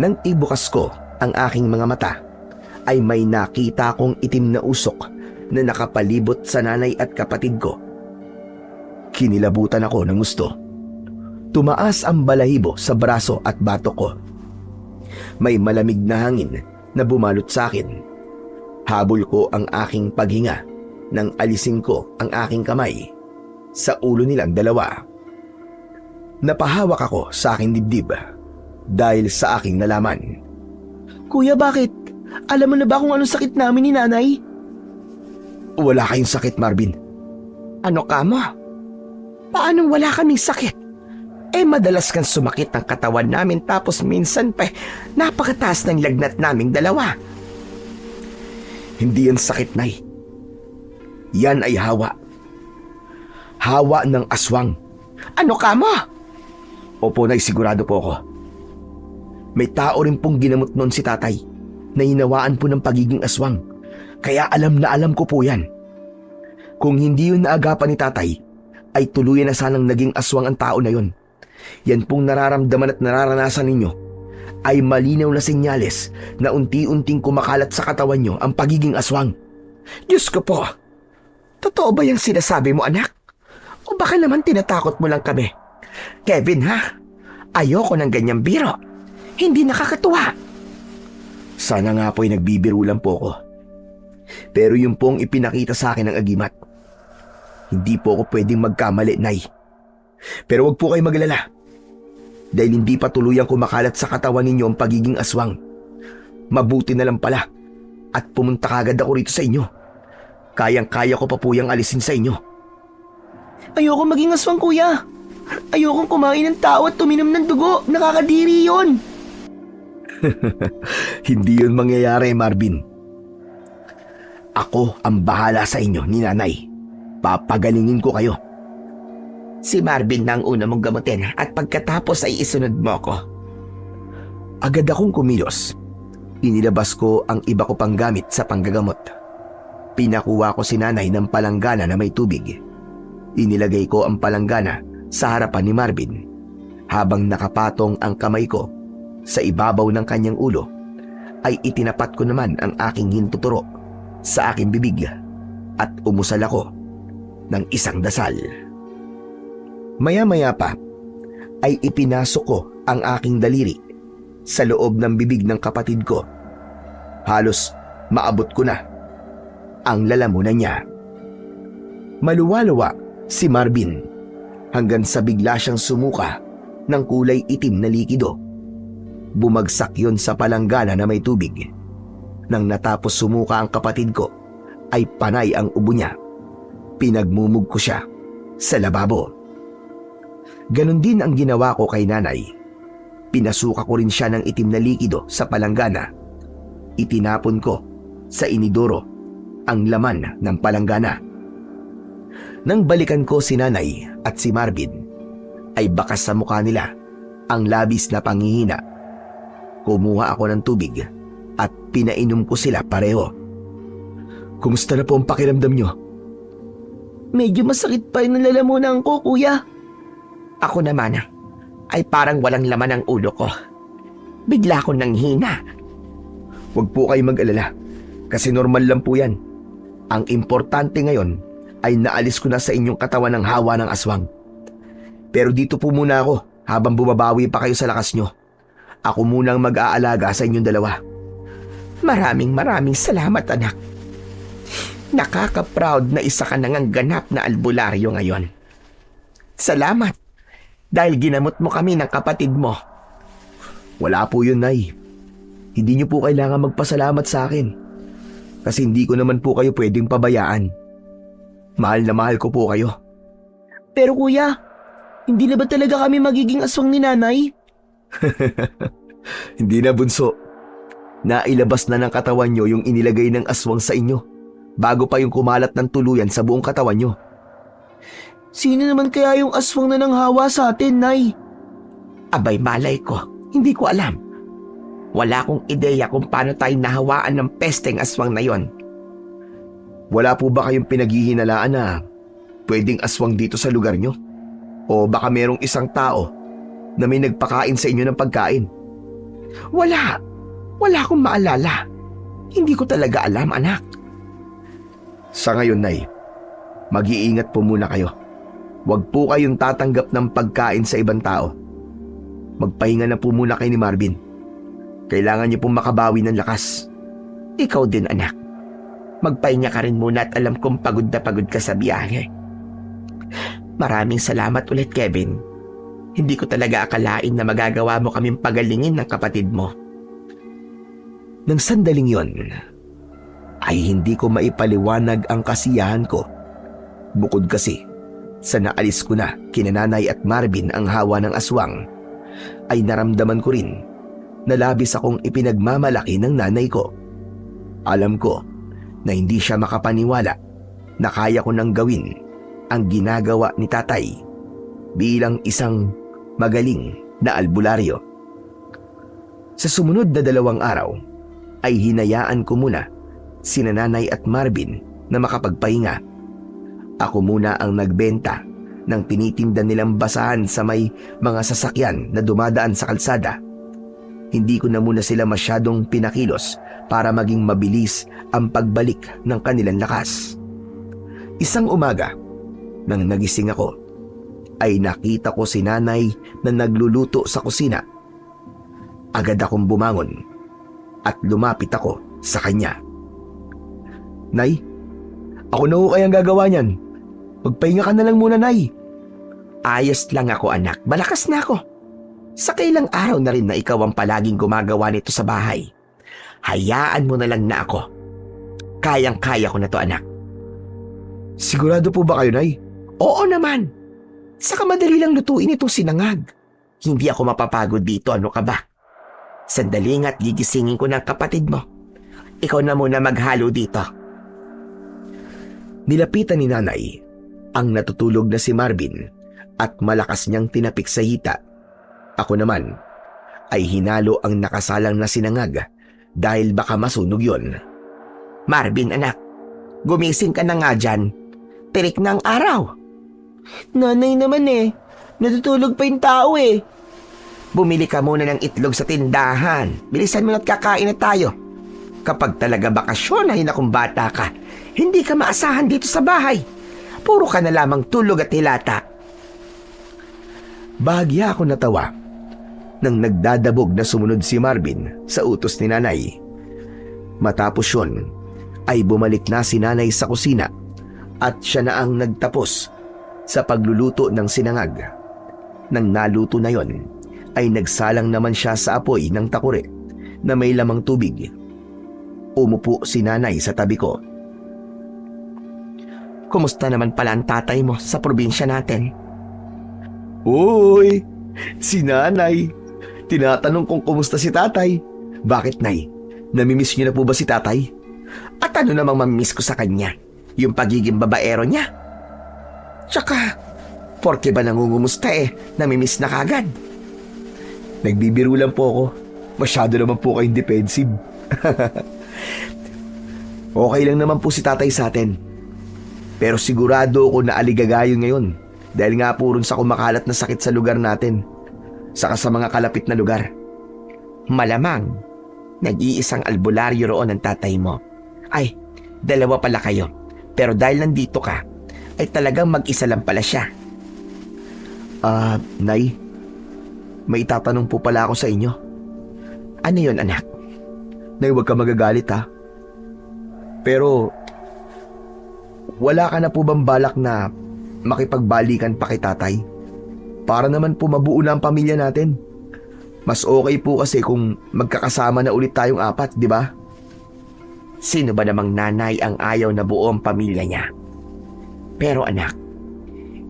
Nang ibukas ko ang aking mga mata, ay may nakita kong itim na usok na nakapalibot sa nanay at kapatid ko. Kinilabutan ako ng gusto. Tumaas ang balahibo sa braso at batok ko. May malamig na hangin na bumalot sa akin. Habol ko ang aking paghinga nang alisin ko ang aking kamay sa ulo nilang dalawa. Napahawak ako sa aking dibdib dahil sa aking nalaman. Kuya, bakit? Alam mo na ba kung anong sakit namin ni nanay? Wala kayong sakit, Marvin. Ano ka mo? Paano wala kaming sakit? Eh madalas kang sumakit ang katawan namin tapos minsan pa napakataas ng lagnat naming dalawa. Hindi yan sakit, Nay. Yan ay hawa. Hawa ng aswang. Ano ka mo? Opo, Nay, sigurado po ako. May tao rin pong ginamot noon si tatay na hinawaan po ng pagiging aswang. Kaya alam na alam ko po yan. Kung hindi yun naagapan ni tatay, ay tuluyan na sanang naging aswang ang tao na yun. Yan pong nararamdaman at nararanasan ninyo ay malinaw na senyales na unti-unting kumakalat sa katawan nyo ang pagiging aswang. Diyos ko po, totoo ba yung sinasabi mo, anak? O baka naman tinatakot mo lang kami? Kevin, ha? Ayoko ng ganyang biro. Hindi nakakatuwa. Sana nga po ay nagbibiro lang po ako. Pero yung pong ipinakita sa akin ng agimat, hindi po ako pwedeng magkamali, Nay. Pero wag po kayo maglala. Dahil hindi pa tuluyang kumakalat sa katawan ninyo ang pagiging aswang. Mabuti na lang pala at pumunta kagad ako rito sa inyo. Kayang-kaya ko pa po yung alisin sa inyo. Ayoko maging aswang, kuya. Ayokong kumain ng tao at tuminom ng dugo. Nakakadiri yon. Hindi yun mangyayari, Marvin. Ako ang bahala sa inyo ni nanay. Papagalingin ko kayo. Si Marvin na ang una mong gamutin at pagkatapos ay isunod mo ko. Agad akong kumilos. Inilabas ko ang iba ko pang gamit sa panggagamot. Pinakuha ko si nanay ng palanggana na may tubig. Inilagay ko ang palanggana sa harapan ni Marvin habang nakapatong ang kamay ko sa ibabaw ng kanyang ulo ay itinapat ko naman ang aking hintuturo sa aking bibig at umusal ako ng isang dasal. Maya-maya pa ay ipinasok ko ang aking daliri sa loob ng bibig ng kapatid ko. Halos maabot ko na ang lalamunan niya. Maluwalawa si Marvin hanggang sa bigla siyang sumuka ng kulay itim na likido. Bumagsak yon sa palanggana na may tubig. Nang natapos sumuka ang kapatid ko, ay panay ang ubo niya. Pinagmumug ko siya sa lababo. Ganon din ang ginawa ko kay nanay. Pinasuka ko rin siya ng itim na likido sa palanggana. Itinapon ko sa inidoro ang laman ng palanggana. Nang balikan ko si nanay at si Marvin, ay bakas sa mukha nila ang labis na panghihina. Kumuha ako ng tubig at pinainom ko sila pareho. Kumusta na po ang pakiramdam nyo? Medyo masakit pa yung lalamunan ko, kuya. Ako naman ay parang walang laman ang ulo ko. Bigla akong nanghina. Huwag po kayo mag-alala kasi normal lang po yan. Ang importante ngayon ay naalis ko na sa inyong katawan ng hawa ng aswang. Pero dito po muna ako habang bumabawi pa kayo sa lakas nyo. Ako munang mag-aalaga sa inyong dalawa. Maraming salamat, anak. Nakaka-proud na isa ka nang ganap na albularyo ngayon. Salamat dahil ginamot mo kami ng kapatid mo. Wala po yun, Nay. Hindi niyo po kailangan magpasalamat sa akin. Kasi hindi ko naman po kayo pwedeng pabayaan. Mahal na mahal ko po kayo. Pero kuya, hindi na ba talaga kami magiging aswang ni nanay? Hindi na, bunso. Nailabas na ng katawan nyo yung inilagay ng aswang sa inyo bago pa yung kumalat ng tuluyan sa buong katawan nyo. Sino naman kaya yung aswang na nanghawa sa atin, Nay? Abay, malay ko. Hindi ko alam. Wala akong ideya kung paano tayo nahawaan ng pesteng aswang na yon. Wala po ba kayong pinaghihinalaan na pwedeng aswang dito sa lugar nyo? O baka merong isang tao na may nagpakain sa inyo ng pagkain? Wala akong maalala. Hindi ko talaga alam, anak. Sa ngayon, Nay, mag-iingat po muna kayo. Huwag po kayong tatanggap ng pagkain sa ibang tao. Magpahinga na po muna kayo ni Marvin. Kailangan niyo pong makabawi ng lakas. Ikaw din, anak. Magpahinga ka rin muna at alam kong pagod na pagod ka sa biyahe. Maraming salamat ulit, Kevin. Hindi ko talaga akalain na magagawa mo kaming pagalingin ng kapatid mo. Nang sandaling yon, ay hindi ko maipaliwanag ang kasiyahan ko. Bukod kasi sa naalis ko na kina Nanay at Marvin ang hawa ng aswang, ay naramdaman ko rin na labis akong ipinagmamalaki ng nanay ko. Alam ko na hindi siya makapaniwala na kaya ko nang gawin ang ginagawa ni tatay bilang isang magaling na albularyo. Sa sumunod na 2 araw ay hinayaan ko muna sina Nanay at Marvin na makapagpahinga. Ako muna ang nagbenta ng tinitinda nilang basahan sa may mga sasakyan na dumadaan sa kalsada. Hindi ko na muna sila masyadong pinakilos para maging mabilis ang pagbalik ng kanilang lakas. Isang umaga, nang nagising ako, ay nakita ko si Nanay na nagluluto sa kusina. Agad akong bumangon at lumapit ako sa kanya. Nay, ako na ho kayang gagawa niyan. Magpahinga ka na lang muna, Nay. Ayos lang ako, anak. Malakas na ako. Sa kailang araw na rin na ikaw ang palaging gumagawa nito sa bahay. Hayaan mo na lang na ako. Kayang-kaya ko na to, anak. Sigurado po ba kayo, Nay? Oo naman. Saka madali lang lutuin itong sinangag. Hindi ako mapapagod dito, ano ka ba? Sandali nga't gigisingin ko ng kapatid mo. Ikaw na muna maghalo dito. Nilapitan ni Nanay ang natutulog na si Marvin at malakas niyang tinapik sa hita. Ako naman ay hinalo ang nakasalang na sinangag dahil baka masunog yon. Marvin, anak, Gumising ka na nga dyan. Tirik na ang araw. Nanay naman eh. Natutulog pa yung tao eh. Bumili ka muna ng itlog sa tindahan. Bilisan mo na't kakain na tayo. Kapag talaga bakasyon ay na kung bata ka, hindi ka maasahan dito sa bahay. Puro ka na lamang tulog at hilata. Bahagya ako natawa nang nagdadabog na sumunod si Marvin sa utos ni nanay. Matapos yun, ay bumalik na si nanay sa kusina at siya na ang nagtapos sa pagluluto ng sinangag. Nang naluto na yon, ay nagsalang naman siya sa apoy ng takure na may lamang tubig. Umupo si nanay sa tabi ko. Kumusta naman pala ang tatay mo sa probinsya natin? Uy, si nanay. Tinatanong kung kumusta si tatay. Bakit, nay? Namimiss niyo na po ba si tatay? At ano namang mamimiss ko sa kanya? Yung pagiging babaero niya? Tsaka, porke ba nangungumusta namimiss na kagad? Nagbibiro lang po ako. Masyado naman po kayong defensive. Okay lang naman po si tatay sa atin. Pero sigurado ako na aligagayon ngayon dahil nga po rin sa kumakalat na sakit sa lugar natin, saka sa mga kalapit na lugar. Malamang, nag-iisang albularyo roon ang tatay mo. Ay, dalawa pala kayo. Pero dahil nandito ka, ay talagang mag-isa lang pala siya. Nay, may itatanong po pala ako sa inyo. Ano yon, anak? Nay, huwag ka magagalit ha. Pero, wala ka na po bang balak na makipagbalikan pa kay tatay? Para naman po mabuo na ang pamilya natin. Mas okay po kasi kung magkakasama na ulit tayong apat, di ba? Sino ba namang nanay ang ayaw na buo ang pamilya niya? Pero anak,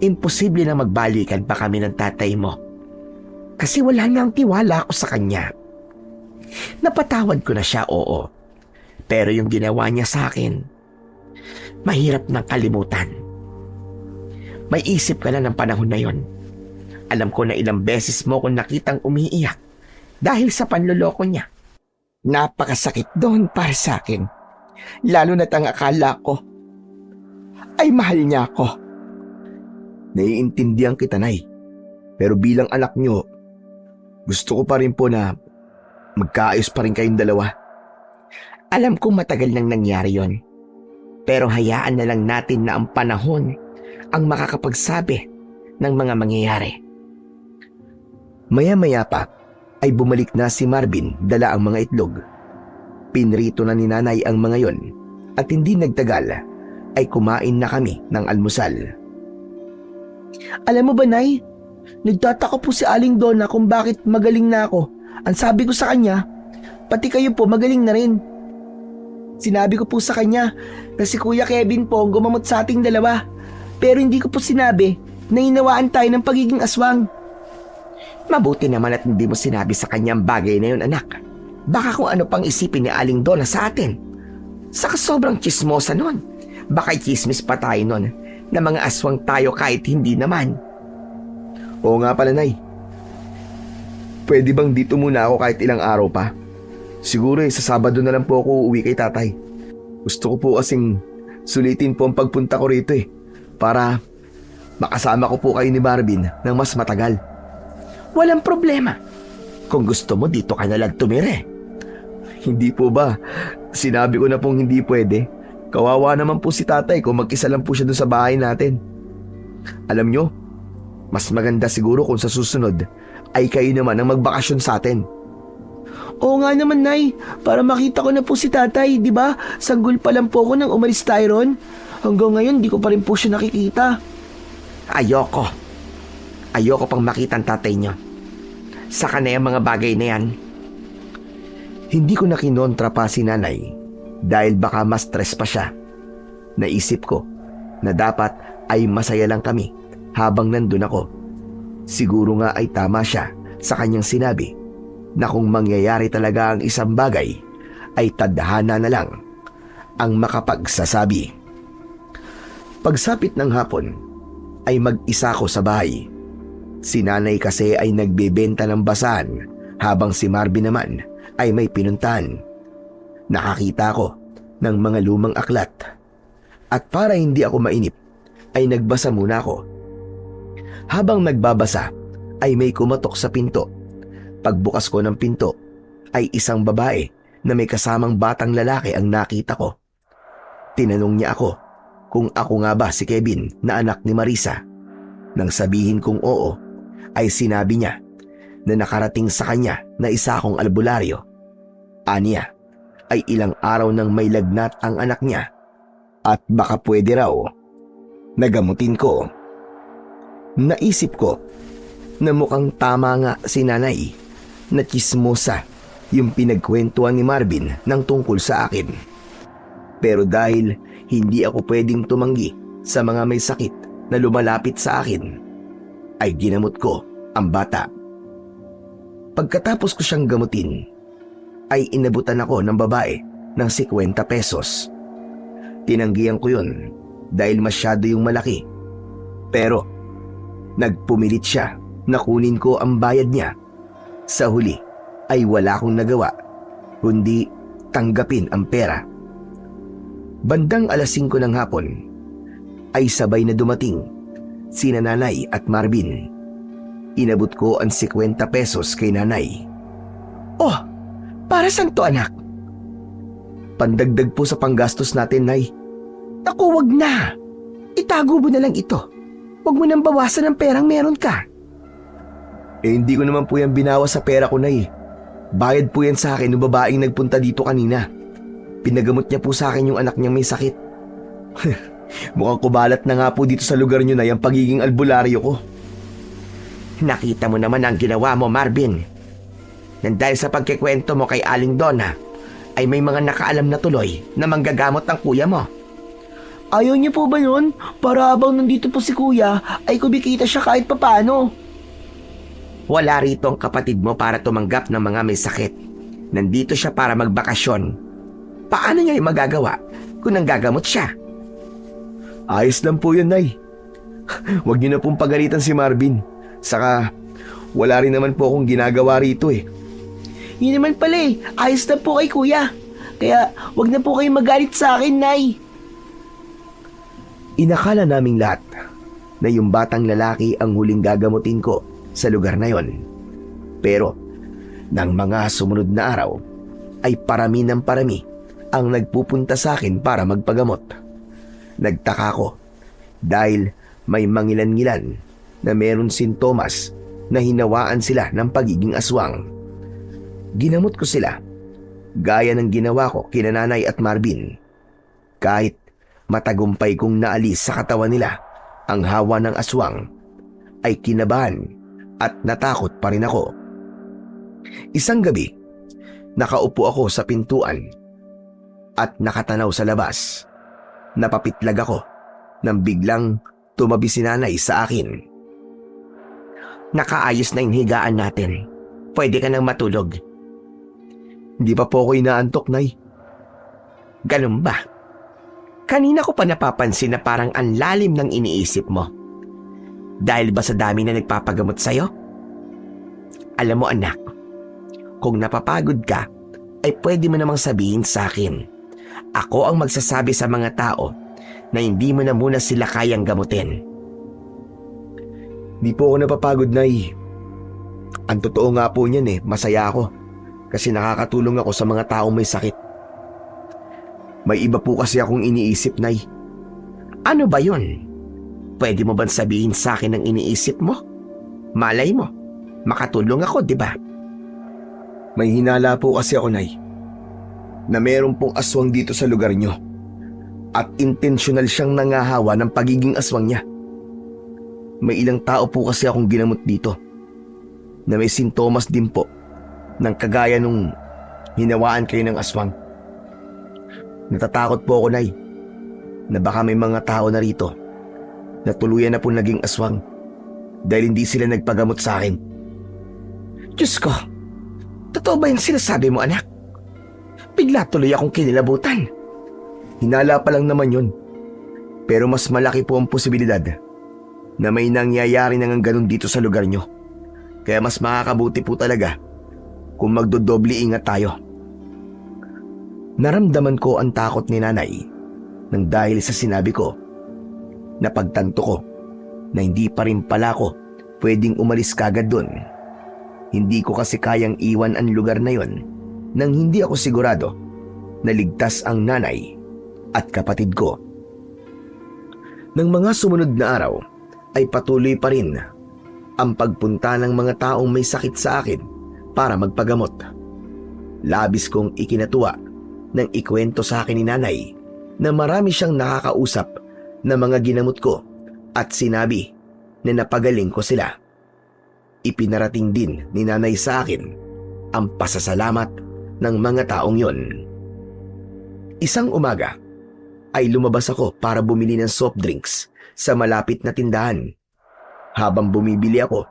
imposible na magbalikan pa kami ng tatay mo. Kasi wala nang tiwala ako sa kanya. Napatawad ko na siya, oo. Pero yung ginawa niya sa akin, mahirap nang kalimutan. May isip ka na ng panahon na yon. Alam ko na ilang beses mo kung nakitang umiiyak dahil sa panloloko niya. Napakasakit doon para sa akin. Lalo na't ang akala ko ay mahal niya ako. Naiintindihan kita, Nay. Pero bilang anak niyo, gusto ko pa rin po na magkaayos pa rin kayong dalawa. Alam kong matagal nang nangyari yon. Pero hayaan na lang natin na ang panahon ang makakapagsabi ng mga mangyayari. Maya-maya pa ay bumalik na si Marvin dala ang mga itlog. Pinrito na ni nanay ang mga yon at hindi nagtagal ay kumain na kami ng almusal. Alam mo ba, Nay? Nagtataka po si Aling Donna kung bakit magaling na ako. Ang sabi ko sa kanya, pati kayo po magaling na rin. Sinabi ko po sa kanya na si Kuya Kevin po ang gumamot sa ating dalawa. Pero hindi ko po sinabi na hinawaan tayo ng pagiging aswang. Mabuti naman at hindi mo sinabi sa kanya ang bagay na yun, anak. Baka kung ano pang isipin ni Aling Donna sa atin. Saka sobrang chismosa nun. Baka chismis pa tayo nun na mga aswang tayo kahit hindi naman. Oo nga pala, Nay. Pwede bang dito muna ako kahit ilang araw pa? Siguro sa Sabado na lang po ako uuwi kay tatay. Gusto ko po kasing sulitin po ang pagpunta ko rito para makasama ko po kayo ni Marvin ng mas matagal. Walang problema. Kung gusto mo, dito ka na lang tumire. Hindi po ba? Sinabi ko na pong hindi pwede. Kawawa naman po si tatay kung mag-isa lang po siya dun sa bahay natin. Alam nyo, mas maganda siguro kung sa susunod ay kayo naman ang magbakasyon sa atin. Oo nga naman, Nay. Para makita ko na po si tatay, di ba? Sanggol pa lang po ako nang umalis tayo ron. Hanggang ngayon, di ko pa rin po siya nakikita. Ayoko pang makita ang tatay niyo. Saka na yung mga bagay na yan. Hindi ko na kinontra pa si nanay dahil baka mas stress pa siya. Naisip ko na dapat ay masaya lang kami habang nandun ako. Siguro nga ay tama siya sa kanyang sinabi na kung mangyayari talaga ang isang bagay ay tadhana na lang ang makapagsasabi. Pagsapit ng hapon ay mag-isa ko sa bahay. Si nanay kasi ay nagbebenta ng basahan habang si Marvin naman ay may pinuntahan. Nakakita ko ng mga lumang aklat At para hindi ako mainip, ay nagbasa muna ako. Habang nagbabasa, ay may kumatok sa pinto. Pagbukas ko ng pinto, ay isang babae na may kasamang batang lalaki ang nakita ko. Tinanong niya ako kung ako nga ba si Kevin na anak ni Marisa. Nang sabihin kong oo, ay sinabi niya na nakarating sa kanya na isa akong albularyo. Aniya ay ilang araw nang may lagnat ang anak niya at baka pwede raw nagamutin ko. Naisip ko na mukhang tama nga si nanay na tsismosa yung pinagkwentuhan ni Marvin ng tungkol sa akin. Pero dahil hindi ako pwedeng tumanggi sa mga may sakit na lumalapit sa akin, ay ginamot ko ang bata. Pagkatapos ko siyang gamutin, ay inabutan ako ng babae ng 50 pesos. Tinanggihan ko yun dahil masyado yung malaki. Pero nagpumilit siya na kunin ko ang bayad niya. Sa huli ay wala akong nagawa kundi tanggapin ang pera. Bandang 5:00 ng hapon ay sabay na dumating sina nanay at Marvin. Inabot ko ang 50 pesos kay nanay. Oh, para saan to anak? Pandagdag po sa panggastos natin, nay. Naku, wag na. Itago mo na lang ito. Huwag mo nang bawasan ng perang meron ka. Hindi ko naman po yan binawas sa pera ko, nay. Bayad po yan sa akin ng babaeng nagpunta dito kanina. Pinagamot niya po sa akin yung anak niyang may sakit. Mukhang kubalat na nga po dito sa lugar niyo na yung pagiging albularyo ko. Nakita mo naman ang ginawa mo, Marvin. Nang dahil sa pagkikwento mo kay Aling Donna, ay may mga nakaalam na tuloy na manggagamot ng kuya mo. Ayaw niyo po ba yun? Para habang nandito po si kuya, ay kumikita siya kahit papano. Wala rito ang kapatid mo para tumanggap ng mga may sakit. Nandito siya para magbakasyon. Paano niya yung magagawa kung nanggagamot siya? Ayos lang po yun, nay. Huwag niyo na pong pagalitan si Marvin. Saka, wala rin naman po akong ginagawa rito eh. Yun naman pala eh, ayos na po kay kuya. Kaya wag na po kayo magalit sa akin, nay. Inakala naming lahat na yung batang lalaki ang huling gagamutin ko sa lugar na yon. Pero, nang mga sumunod na araw, ay parami ng parami ang nagpupunta sa akin para magpagamot. Nagtaka ko dahil may mangilan-ngilan na meron sintomas na hinawaan sila ng pagiging aswang. Ginamot ko sila, gaya ng ginawa ko kina nanay at Marvin. Kahit matagumpay kong naalis sa katawan nila ang hawa ng aswang, ay kinabahan at natakot pa rin ako. Isang gabi, nakaupo ako sa pintuan at nakatanaw sa labas. Napapitlag ako nang biglang tumabi si nanay sa akin. Nakaayos na yung higaan natin. Pwede ka nang matulog. Hindi pa po ako inaantok, nay. Ganun ba? Kanina ko pa napapansin na parang ang lalim ng iniisip mo. Dahil ba sa dami na nagpapagamot sa'yo? Alam mo anak, kung napapagod ka, ay pwede mo namang sabihin sa akin. Ako ang magsasabi sa mga tao na hindi mo na muna sila kayang gamutin. Di po ako napapagod, nay. Ang totoo nga po niyan masaya ako kasi nakakatulong ako sa mga taong may sakit. May iba po kasi akong iniisip, nay. Ano ba yun? Pwede mo bang sabihin sa akin ang iniisip mo? Malay mo, makatulong ako, di ba? May hinala po kasi ako, nay, na meron pong aswang dito sa lugar nyo at intensyonal siyang nangahawa ng pagiging aswang niya. May ilang tao po kasi akong ginamot dito na may sintomas din po ng kagaya nung hinawaan kayo ng aswang. Natatakot po ako, nay, na baka may mga tao na rito na tuluyan na po naging aswang dahil hindi sila nagpagamot sa akin. Diyos ko, totoo ba yung sinasabi mo, anak? Bigla tuloy akong kinilabutan. Hinala pa lang naman yun. Pero mas malaki po ang posibilidad na may nangyayari na ng ganun dito sa lugar nyo. Kaya mas makakabuti po talaga kung magdodoble ingat tayo. Naramdaman ko ang takot ni nanay nang dahil sa sinabi ko. Napagtanto ko na hindi pa rin pala ako pwedeng umalis kagad dun. Hindi ko kasi kayang iwan ang lugar na yon nang hindi ako sigurado na ligtas ang nanay at kapatid ko. Nang mga sumunod na araw ay patuloy pa rin ang pagpunta ng mga taong may sakit sa akin para magpagamot. Labis kong ikinatuwa nang ikwento sa akin ni nanay na marami siyang nakakausap na mga ginamot ko at sinabi na napagaling ko sila. Ipinarating din ni nanay sa akin ang pasasalamat ng mga taong yon. Isang umaga ay lumabas ako para bumili ng soft drinks sa malapit na tindahan. Habang bumibili ako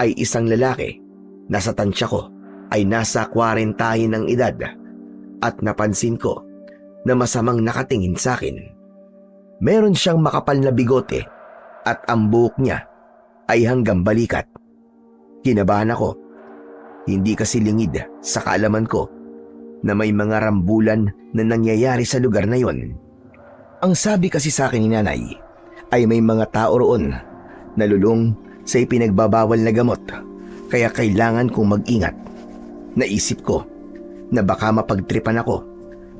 ay isang lalaki na sa tansya ko ay nasa 40 ng edad at napansin ko na masamang nakatingin sa akin. Meron siyang makapal na bigote at ang buhok niya ay hanggang balikat. Kinabahan ako, hindi kasi lingid sa kaalaman ko na may mga rambulan na nangyayari sa lugar na yon. Ang sabi kasi sa akin ni nanay ay may mga tao roon na lulong sa ipinagbabawal na gamot, kaya kailangan kong mag-ingat. Naisip ko na baka mapagtripan ako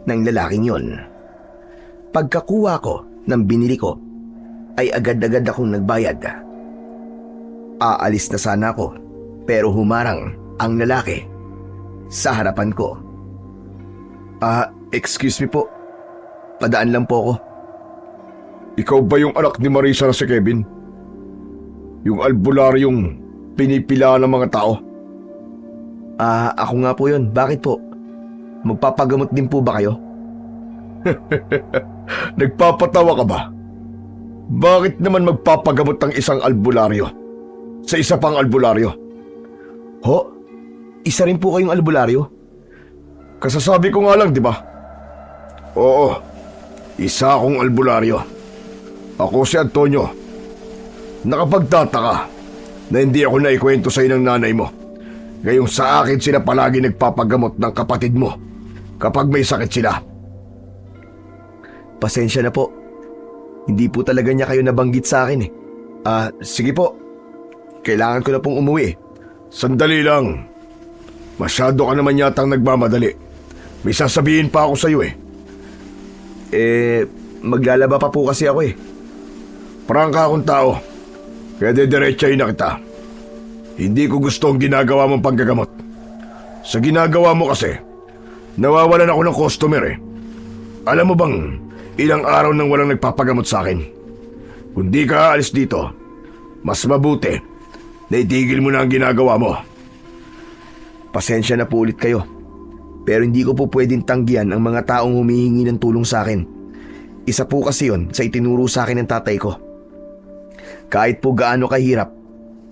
ng lalaking yon. Pagkakuha ko ng binili ko ay agad-agad akong nagbayad. Aalis na sana ako pero humarang ang lalaki sa harapan ko. Excuse me po. Padaan lang po ako. Ikaw ba yung anak ni Marisa na si Kevin? Yung albularyong pinipila ng mga tao? Ako nga po yun. Bakit po? Magpapagamot din po ba kayo? Nagpapatawa ka ba? Bakit naman magpapagamot ng isang albularyo sa isa pang albularyo? Ho? Isa rin po kayong albularyo? Kasasabi ko nga lang, di ba? Oo, isa akong albularyo. Ako si Antonio. Nakapagtataka na hindi ako naikwento sa ng nanay mo. Ngayong sa akin sila palagi nagpapagamot ng kapatid mo kapag may sakit sila. Pasensya na po. Hindi po talaga niya kayo nabanggit sa akin eh. Sige po. Kailangan ko na pong umuwi. Sandali lang. Masyado ka naman yatang nagmamadali. May sasabihin pa ako sa iyo eh. Maglalaba pa po kasi ako eh. Prangka akong tao. Kaya didiretsahin na kita. Hindi ko gusto ang ginagawa mong panggagamot. Sa ginagawa mo kasi, nawawalan ako ng customer eh. Alam mo bang, ilang araw nang walang nagpapagamot sa akin. Kung di ka aalis dito, mas mabuti na itigil mo na ang ginagawa mo. Pasensya na po ulit kayo. Pero hindi ko po pwedeng tanggihan ang mga taong humihingi ng tulong sa akin. Isa po kasi yon sa itinuro sa akin ng tatay ko. Kahit po gaano kahirap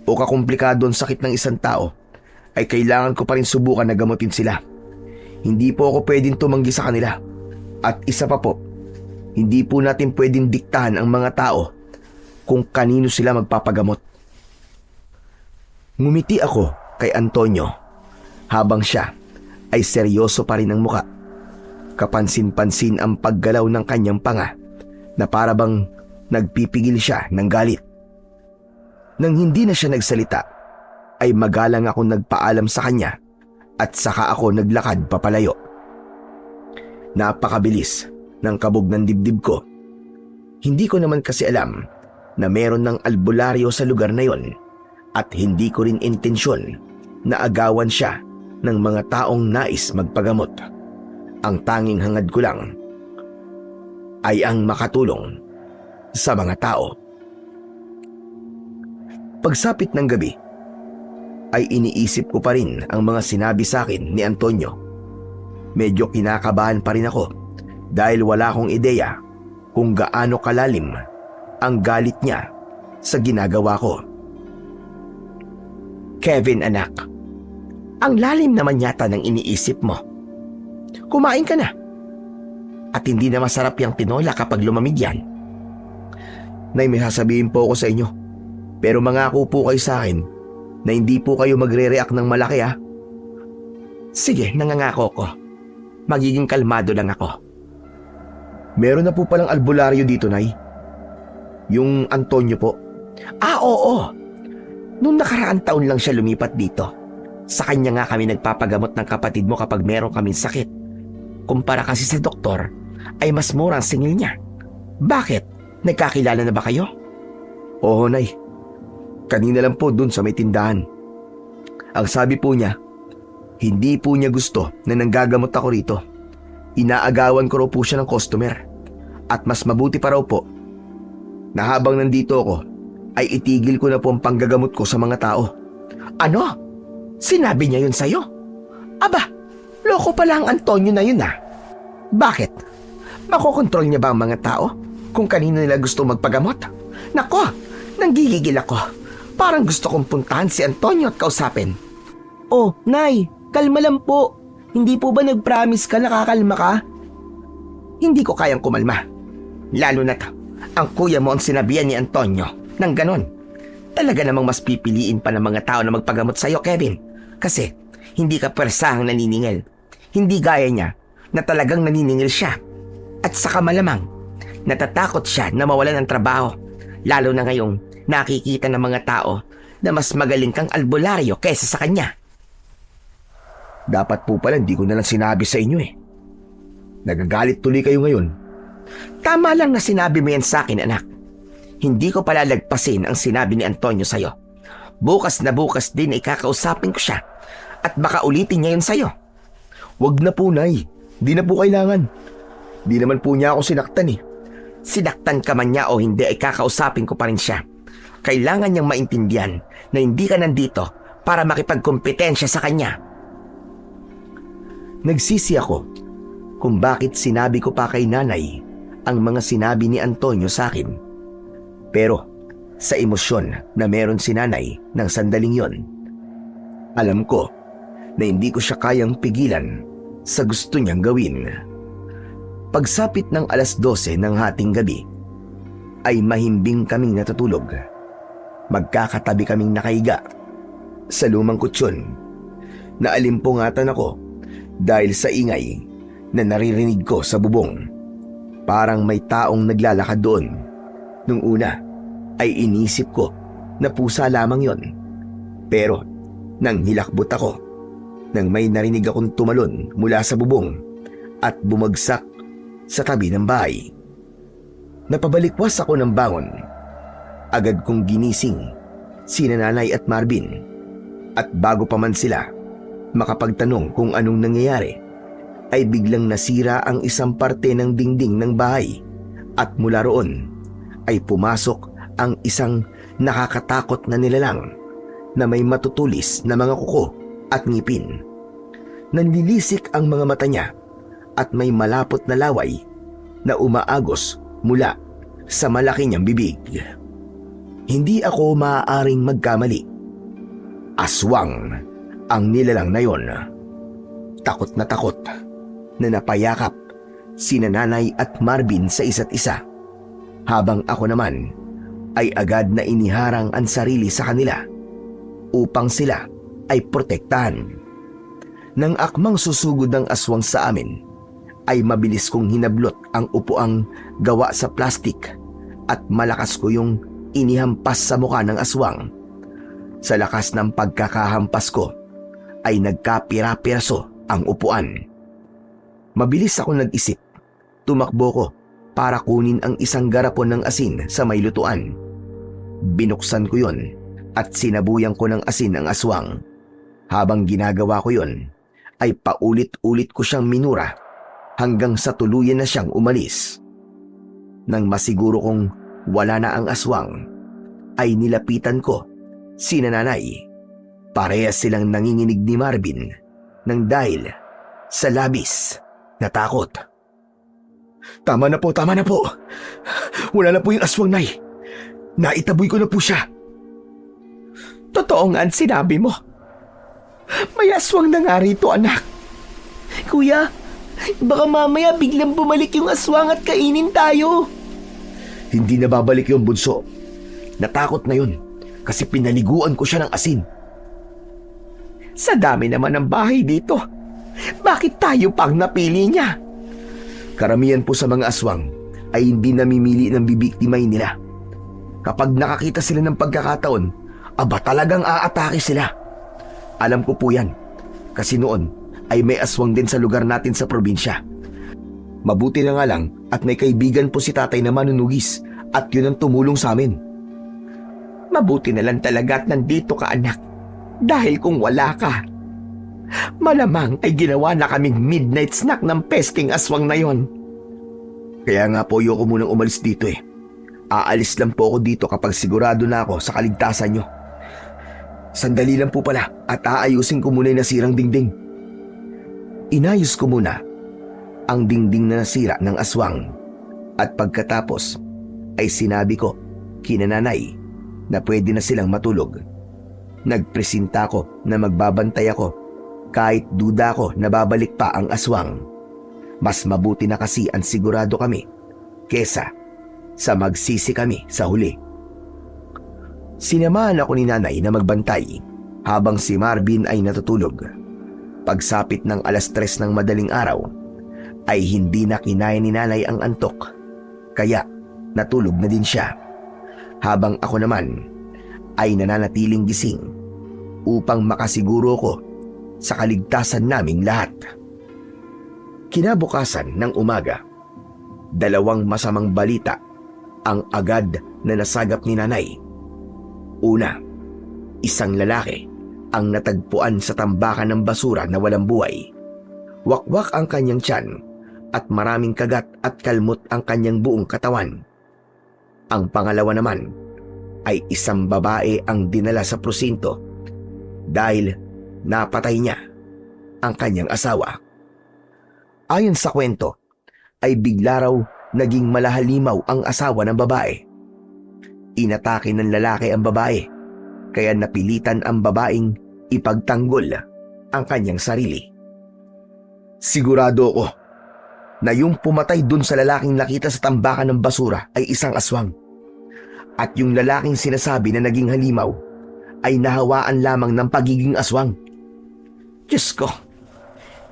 o kakomplikado ang sakit ng isang tao, ay kailangan ko pa rin subukan na gamutin sila. Hindi po ako pwedeng tumanggi sa kanila. At isa pa po, hindi po natin pwedeng diktahan ang mga tao kung kanino sila magpapagamot. Ngumiti ako kay Antonio habang siya ay seryoso pa rin ang muka. Kapansin-pansin ang paggalaw ng kanyang panga na para bang nagpipigil siya ng galit. Nang hindi na siya nagsalita, ay magalang ako nagpaalam sa kanya at saka ako naglakad papalayo. Napakabilis ng kabog ng dibdib ko. Hindi ko naman kasi alam na meron ng albularyo sa lugar na yon at hindi ko rin intensyon na agawan siya ng mga taong nais magpagamot. Ang tanging hangad ko lang ay ang makatulong sa mga tao. Pagsapit ng gabi, ay iniisip ko pa rin ang mga sinabi sa akin ni Antonio. Medyo kinakabahan pa rin ako dahil wala akong ideya kung gaano kalalim ang galit niya sa ginagawa ko. Kevin anak, ang lalim naman yata ng iniisip mo. Kumain ka na. At hindi na masarap yung tinola kapag lumamig yan. Nay, may sasabihin po ako sa inyo. Pero mangako po kayo sa akin na hindi po kayo magre-react ng malaki ha. Sige, nangangako ko. Magiging kalmado lang ako. Meron na po palang albularyo dito, Nay. Yung Antonio po. Oo. Nung nakaraang taon lang siya lumipat dito. Sa kanya nga kami nagpapagamot ng kapatid mo kapag meron kaming sakit. Kumpara kasi sa doktor, ay mas mura ang singil niya. Bakit? Nagkakilala na ba kayo? Oo, Nay. Kanina lang po dun sa may tindahan. Ang sabi po niya, hindi po niya gusto na nanggagamot ako rito. Inaagawan ko raw po siya ng customer. At mas mabuti pa raw po na habang nandito ako, ay itigil ko na po ang panggagamot ko sa mga tao. Ano? Sinabi niya yun sa'yo? Aba, loko pala ang Antonio na yun ah. Bakit? Makokontrol niya ba ang mga tao kung kanino nila gusto magpagamot? Nako, nanggigigil ako. Parang gusto kong puntahan si Antonio at kausapin. Oh, Nay, kalma lang po. Hindi po ba nag-promise ka nakakalma ka? Hindi ko kayang kumalma. Lalo na't ang kuya mo ang sinabihan ni Antonio ng ganon. Talaga namang mas pipiliin pa ng mga tao na magpagamot sa'yo, Kevin. Kasi hindi ka persahang naniningil. Hindi gaya niya na talagang naniningil siya. At saka malamang, natatakot siya na mawalan ng trabaho. Lalo na ngayong nakikita ng mga tao na mas magaling kang albularyo kaysa sa kanya. Dapat po pala hindi ko na lang sinabi sa inyo eh. Nagagalit tuloy kayo ngayon. Tama lang na sinabi mo yan sa akin, anak. Hindi ko palalagpasin ang sinabi ni Antonio sa'yo. Bukas na bukas din ay kakausapin ko siya at baka ulitin niya yun sa'yo. Wag na po, Nay. Di na po kailangan. Di naman po niya ako sinaktan eh. Sinaktan ka man niya o hindi ay kakausapin ko pa rin siya. Kailangan niyang maintindihan na hindi ka nandito para makipagkompetensya sa kanya. Nagsisi ako kung bakit sinabi ko pa kay nanay ang mga sinabi ni Antonio sa akin. Pero sa emosyon na meron si nanay ng sandaling yon, alam ko na hindi ko siya kayang pigilan sa gusto niyang gawin. Pagsapit ng 12:00 ng hating gabi, ay mahimbing kaming natutulog. Magkakatabi kaming nakahiga sa lumang kutsyon. Naalimpungatan ako dahil sa ingay na naririnig ko sa bubong. Parang may taong naglalakad doon. Nung una ay inisip ko na pusa lamang yon. Pero nang hilakbot ako, nang may narinig akong tumalon mula sa bubong at bumagsak sa tabi ng bahay. Napabalikwas ako ng bangon. Agad kong ginising sina Nanay at Marvin. At bago pa man sila makapagtanong kung anong nangyayari, ay biglang nasira ang isang parte ng dingding ng bahay at mula roon ay pumasok ang isang nakakatakot na nilalang na may matutulis na mga kuko at ngipin. Nanlilisik ang mga mata niya at may malapot na laway na umaagos mula sa malaki niyang bibig. Hindi ako maaaring magkamali. Aswang ang nilalang na yon. Takot na napayakap sina Nanay at Marvin sa isa't isa, habang ako naman ay agad na iniharang ang sarili sa kanila upang sila ay protektahan. Nang akmang susugod ng aswang sa amin, ay mabilis kong hinablot ang upuang gawa sa plastik at malakas ko yung inihampas sa mukha ng aswang. Sa lakas ng pagkakahampas ko ay nagkapira-piraso ang upuan. Mabilis ako nag-isip. Tumakbo ko para kunin ang isang garapon ng asin sa may lutuan. Binuksan ko yon at sinabuyan ko ng asin ang aswang. Habang ginagawa ko yon, ay paulit-ulit ko siyang minura hanggang sa tuluyan na siyang umalis. Nang masiguro kong wala na ang aswang, ay nilapitan ko sina Nanay. Parehas silang nanginginig ni Marvin nang dahil sa labis na takot. Tama na po. Wala na po yung aswang, Nay. Naitaboy ko na po siya. Totoo nga ang sinabi mo. May aswang na nga rito, anak. Kuya, baka mamaya biglang bumalik yung aswang at kainin tayo. Hindi na babalik yung bunso. Natakot na yun kasi pinaliguan ko siya ng asin. Sa dami naman ng bahay dito, bakit tayo pang napili niya? Karamihan po sa mga aswang ay hindi namimili ng bibiktimahin nila. Kapag nakakita sila ng pagkakataon, aba talagang aatake sila. Alam ko po yan, kasi noon ay may aswang din sa lugar natin sa probinsya. Mabuti na nga lang at may kaibigan po si tatay na manunugis at yun ang tumulong sa amin. Mabuti na lang talaga at nandito ka, anak. Dahil kung wala ka, malamang ay ginawa na kaming midnight snack ng pesting aswang na yon. Kaya nga po ayoko munang umalis dito eh. Aalis lang po ako dito kapag sigurado na ako sa kaligtasan nyo. Sandali lang po pala at aayusin ko muna yung nasirang dingding. Inayos ko muna ang dingding na nasira ng aswang at pagkatapos ay sinabi ko kina nanay na pwede na silang matulog. Nagpresinta ko na magbabantay ako kahit duda ko na babalik pa ang aswang. Mas mabuti na kasi ang sigurado kami kesa sa magsisi kami sa huli. Sinamahan ako ni nanay na magbantay habang si Marvin ay natutulog. Pagsapit ng 3:00 ng madaling araw ay hindi na kinaya ni nanay ang antok, kaya natulog na din siya. Habang ako naman ay nananatiling gising upang makasiguro ko sa kaligtasan naming lahat. Kinabukasan ng umaga, 2 masamang balita ang agad na nasagap ni nanay. Una, isang lalaki ang natagpuan sa tambakan ng basura na walang buhay. Wakwak ang kanyang tiyan at maraming kagat at kalmot ang kanyang buong katawan. Ang pangalawa naman ay isang babae ang dinala sa prosinto dahil napatay niya ang kanyang asawa. Ayon sa kwento, ay bigla raw naging malahalimaw ang asawa ng babae. Inatake ng lalaki ang babae, kaya napilitan ang babaeng ipagtanggol ang kanyang sarili. Sigurado ako na yung pumatay dun sa lalaking nakita sa tambakan ng basura ay isang aswang. At yung lalaking sinasabi na naging halimaw ay nahawaan lamang ng pagiging aswang. Diyos ko,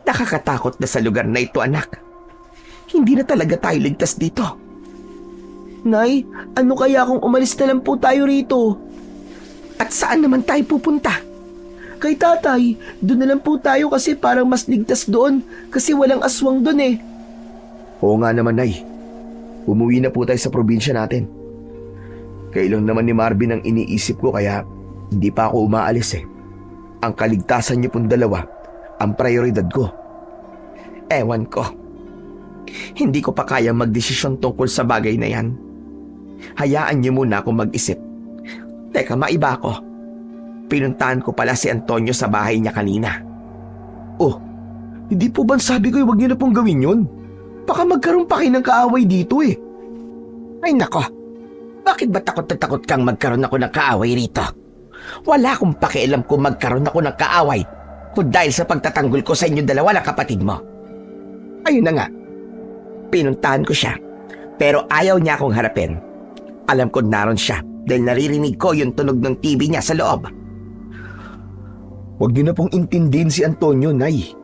nakakatakot na sa lugar na ito, anak. Hindi na talaga tayo ligtas dito. Nay, ano kaya kung umalis na lang po tayo rito? At saan naman tayo pupunta? Kay tatay, doon na lang po tayo kasi parang mas ligtas doon kasi walang aswang doon eh. Oo nga naman, Nay. Umuwi na po tayo sa probinsya natin. Kailang naman ni Marvin ang iniisip ko kaya hindi pa ako umaalis eh. Ang kaligtasan niyo pong dalawa ang prioridad ko. Ewan ko. Hindi ko pa kaya magdesisyon tungkol sa bagay na yan. Hayaan niyo muna akong mag-isip. Teka, maiba ko. Pinuntahan ko pala si Antonio sa bahay niya kanina. Oh, hindi po ba sabi ko huwag niyo na pong gawin yun? Baka magkaroon pa kayo ng kaaway dito eh. Ay nako, bakit ba takot na takot kang magkaroon ako ng kaaway rito? Wala akong pakialam kung magkaroon ako ng kaaway kung dahil sa pagtatanggol ko sa inyong dalawa ng kapatid mo. Ayun na nga, pinuntahan ko siya pero ayaw niya akong harapin. Alam ko naroon siya dahil naririnig ko yung tunog ng TV niya sa loob. Huwag niyo na pong intindihin si Antonio, Nay.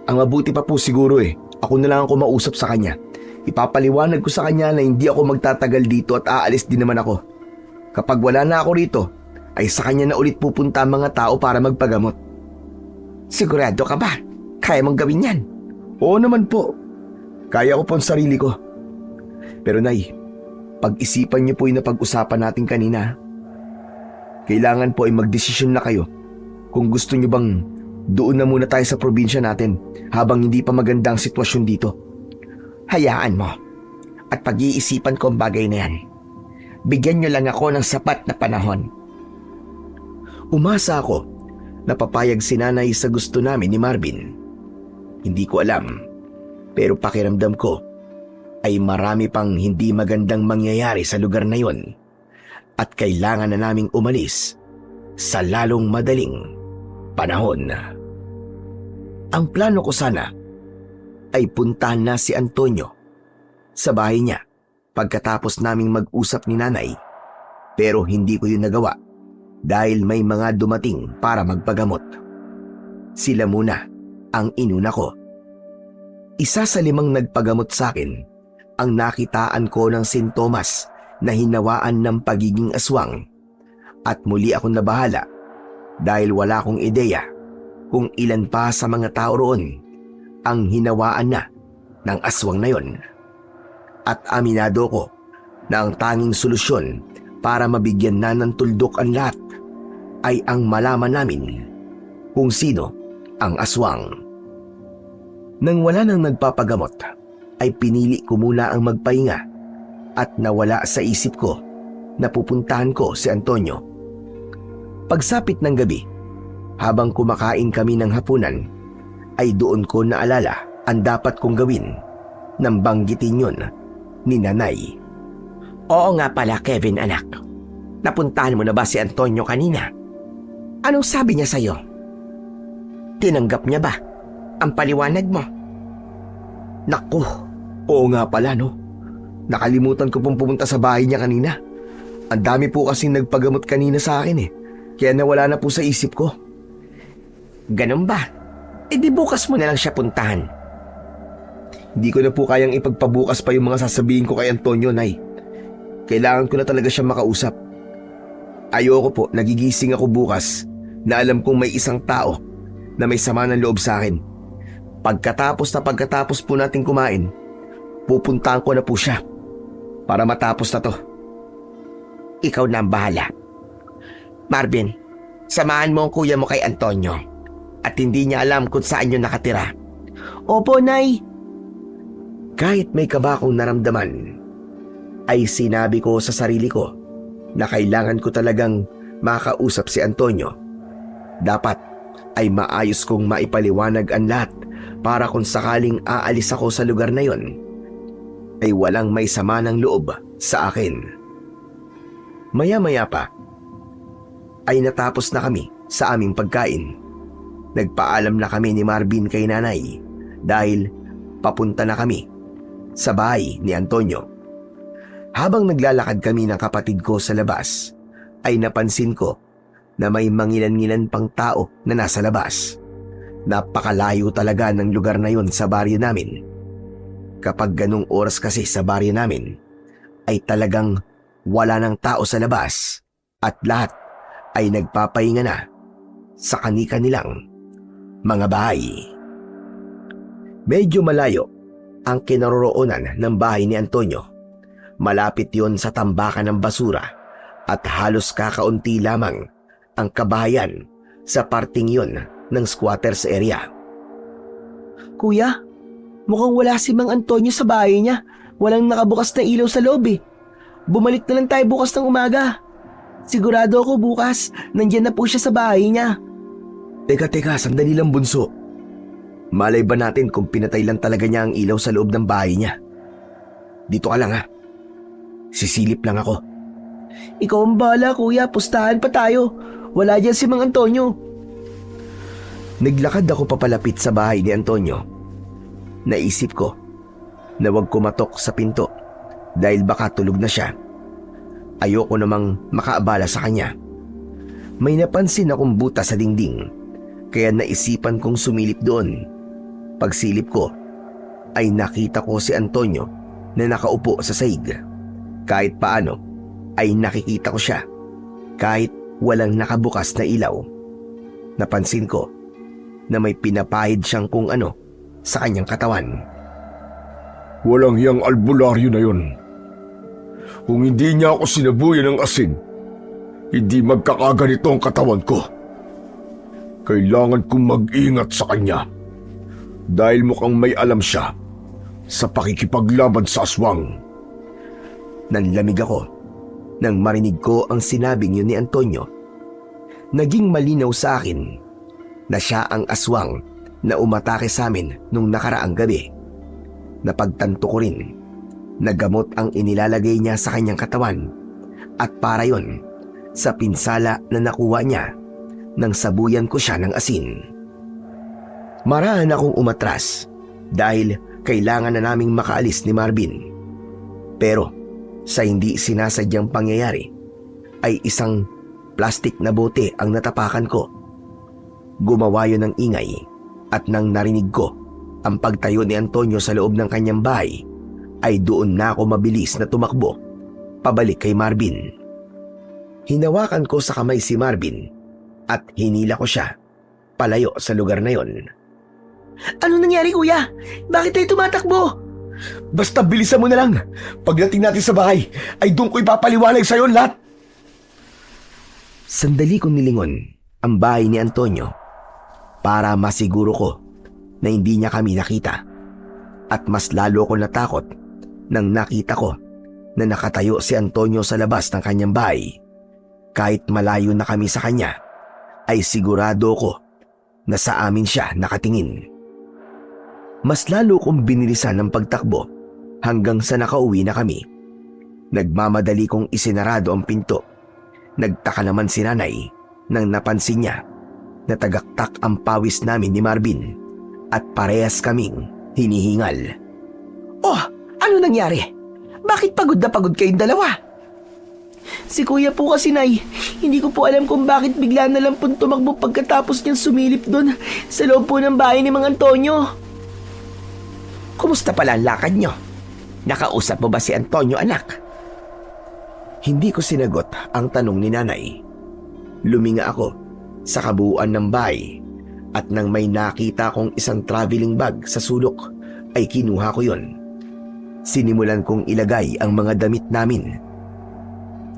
Ang mabuti pa po siguro eh, ako na lang ang kumausap sa kanya. Ipapaliwanag ko sa kanya na hindi ako magtatagal dito at aalis din naman ako. Kapag wala na ako rito, ay sa kanya na ulit pupunta ang mga tao para magpagamot. Sigurado ka ba? Kaya mong gawin yan? Oo naman po. Kaya ko po ang sarili ko. Pero Nay, pag-isipan niyo po yung napag-usapan natin kanina. Kailangan po ay magdesisyon na kayo kung gusto niyo bang doon na muna tayo sa probinsya natin habang hindi pa maganda ang sitwasyon dito. Hayaan mo at pag-iisipan ko ang bagay na yan. Bigyan niyo lang ako ng sapat na panahon. Umasa ako na papayag si nanay sa gusto namin ni Marvin. Hindi ko alam, pero pakiramdam ko ay marami pang hindi magandang mangyayari sa lugar na yon at kailangan na naming umalis sa lalong madaling panahon. Ang plano ko sana ay puntahan na si Antonio sa bahay niya pagkatapos naming mag-usap ni nanay, pero hindi ko yun nagawa dahil may mga dumating para magpagamot. Sila muna ang inuna ko. Isa sa 5 nagpagamot sa akin ang nakitaan ko ng sintomas na hinawaan ng pagiging aswang at muli akong nabahala dahil wala akong ideya kung ilan pa sa mga tao roon ang hinawaan na ng aswang na yon. At aminado ko na ang tanging solusyon para mabigyan na ng tuldok ang lahat ay ang malaman namin kung sino ang aswang. Nang wala nang nagpapagamot, ay pinili ko muna ang magpahinga at nawala sa isip ko na pupuntahan ko si Antonio. Pagsapit ng gabi, habang kumakain kami ng hapunan, ay doon ko naalala ang dapat kong gawin nang banggitin yun ni Nanay. Oo nga pala, Kevin anak. Napuntahan mo na ba si Antonio kanina? Anong sabi niya sa'yo? Tinanggap niya ba ang paliwanag mo? Naku, oo nga pala no. Nakalimutan ko pong pumunta sa bahay niya kanina. Ang dami po kasing nagpagamot kanina sa akin kaya nawala na po sa isip ko. Ganun ba? E di bukas mo na lang siya puntahan. Hindi ko na po kayang ipagpabukas pa yung mga sasabihin ko kay Antonio, Nay. Kailangan ko na talaga siya makausap. Ayoko po, nagigising ako bukas na alam kong may isang tao na may sama ng loob sa akin. Pagkatapos po natin kumain, pupuntahan ko na po siya para matapos na to. Ikaw na ang bahala. Marvin, samahan mo ang kuya mo kay Antonio at hindi niya alam kung saan yun nakatira. Opo, Nay. Kahit may kaba akong naramdaman, ay sinabi ko sa sarili ko na kailangan ko talagang makausap si Antonio. Dapat ay maayos kong maipaliwanag ang lahat para kung sakaling aalis ako sa lugar na yon, ay walang may sama ng loob sa akin. Maya-maya pa, ay natapos na kami sa aming pagkain. Nagpaalam na kami ni Marvin kay Nanay dahil papunta na kami sa bahay ni Antonio. Habang naglalakad kami ng kapatid ko sa labas, ay napansin ko na may mangilan-ngilan pang tao na nasa labas. Napakalayo talaga ng lugar na yon sa baryo namin. Kapag ganung oras kasi sa baryo namin, ay talagang wala ng tao sa labas at lahat ay nagpapahinga na sa kani-kanilang mga bahay. Medyo malayo ang kinaroroonan ng bahay ni Antonio. Malapit yon sa tambakan ng basura at halos kakaunti lamang ang kabahayan sa parting yon ng squatters area. Kuya, mukhang wala si Mang Antonio sa bahay niya. Walang nakabukas na ilaw sa loob Bumalik na lang tayo bukas ng umaga. Sigurado ako bukas, nandiyan na po siya sa bahay niya. Teka, sandali lang bunso. Malay ba natin kung pinatay lang talaga niya ang ilaw sa loob ng bahay niya? Dito ka lang Sisilip lang ako. Ikaw ang bahala, kuya. Pustahan pa tayo. Wala dyan si Mang Antonio. Naglakad ako papalapit sa bahay ni Antonio. Naisip ko na huwag kumatok sa pinto dahil baka tulog na siya. Ayoko namang makaabala sa kanya. May napansin akong buta sa dingding, kaya naisipan kong sumilip doon. Pagsilip ko, ay nakita ko si Antonio na nakaupo sa sahig. Kahit paano, ay nakikita ko siya kahit walang nakabukas na ilaw. Napansin ko na may pinapahid siyang kung ano sa kanyang katawan. Walang hiyang albularyo na yun. Kung hindi niya ako sinabuyan ng asin, hindi magkakaganito ang katawan ko. Kailangan kong mag-ingat sa kanya dahil mukhang may alam siya sa pakikipaglaban sa aswang. Nanlamig ako nang marinig ko ang sinabing yun ni Antonio. Naging malinaw sa akin na siya ang aswang na umatake sa amin nung nakaraang gabi. Napagtanto ko rin na gamot ang inilalagay niya sa kanyang katawan at para yon sa pinsala na nakuha niya nang sabuyan ko siya ng asin. Marahan akong umatras dahil kailangan na naming makaalis ni Marvin. Pero sa hindi sinasadyang pangyayari ay isang plastik na bote ang natapakan ko. Gumawa yun ng ingay at nang narinig ko ang pagtayo ni Antonio sa loob ng kanyang bahay ay doon na ako mabilis na tumakbo pabalik kay Marvin. Hinawakan ko sa kamay si Marvin at hinila ko siya palayo sa lugar na yon. Ano nangyari, kuya? Bakit tayo tumatakbo? Basta bilisan mo na lang. Pagdating natin sa bahay, ay doon ko ipapaliwanag sa'yo lahat. Sandali kong nilingon ang bahay ni Antonio para masiguro ko na hindi niya kami nakita. At mas lalo ko natakot nang nakita ko na nakatayo si Antonio sa labas ng kanyang bahay. Kahit malayo na kami sa kanya, ay sigurado ko na sa amin siya nakatingin. Mas lalo kong binilisan ang pagtakbo hanggang sa nakauwi na kami. Nagmamadali kong isinarado ang pinto. Nagtaka naman si nanay nang napansin niya na tagaktak ang pawis namin ni Marvin at parehas kaming hinihingal. Oh, ano nangyari? Bakit pagod na pagod kayong dalawa? Si kuya po kasi, Nay. Hindi ko po alam kung bakit bigla na lang po tumakbo pagkatapos niyang sumilip doon sa loob po ng bahay ni Mang Antonio. Kumusta pala ang lakad nyo? Nakausap mo ba si Antonio, anak? Hindi ko sinagot ang tanong ni nanay. Luminga ako sa kabuuan ng bahay at nang may nakita kong isang traveling bag sa sulok ay kinuha ko yon. Sinimulan kong ilagay ang mga damit namin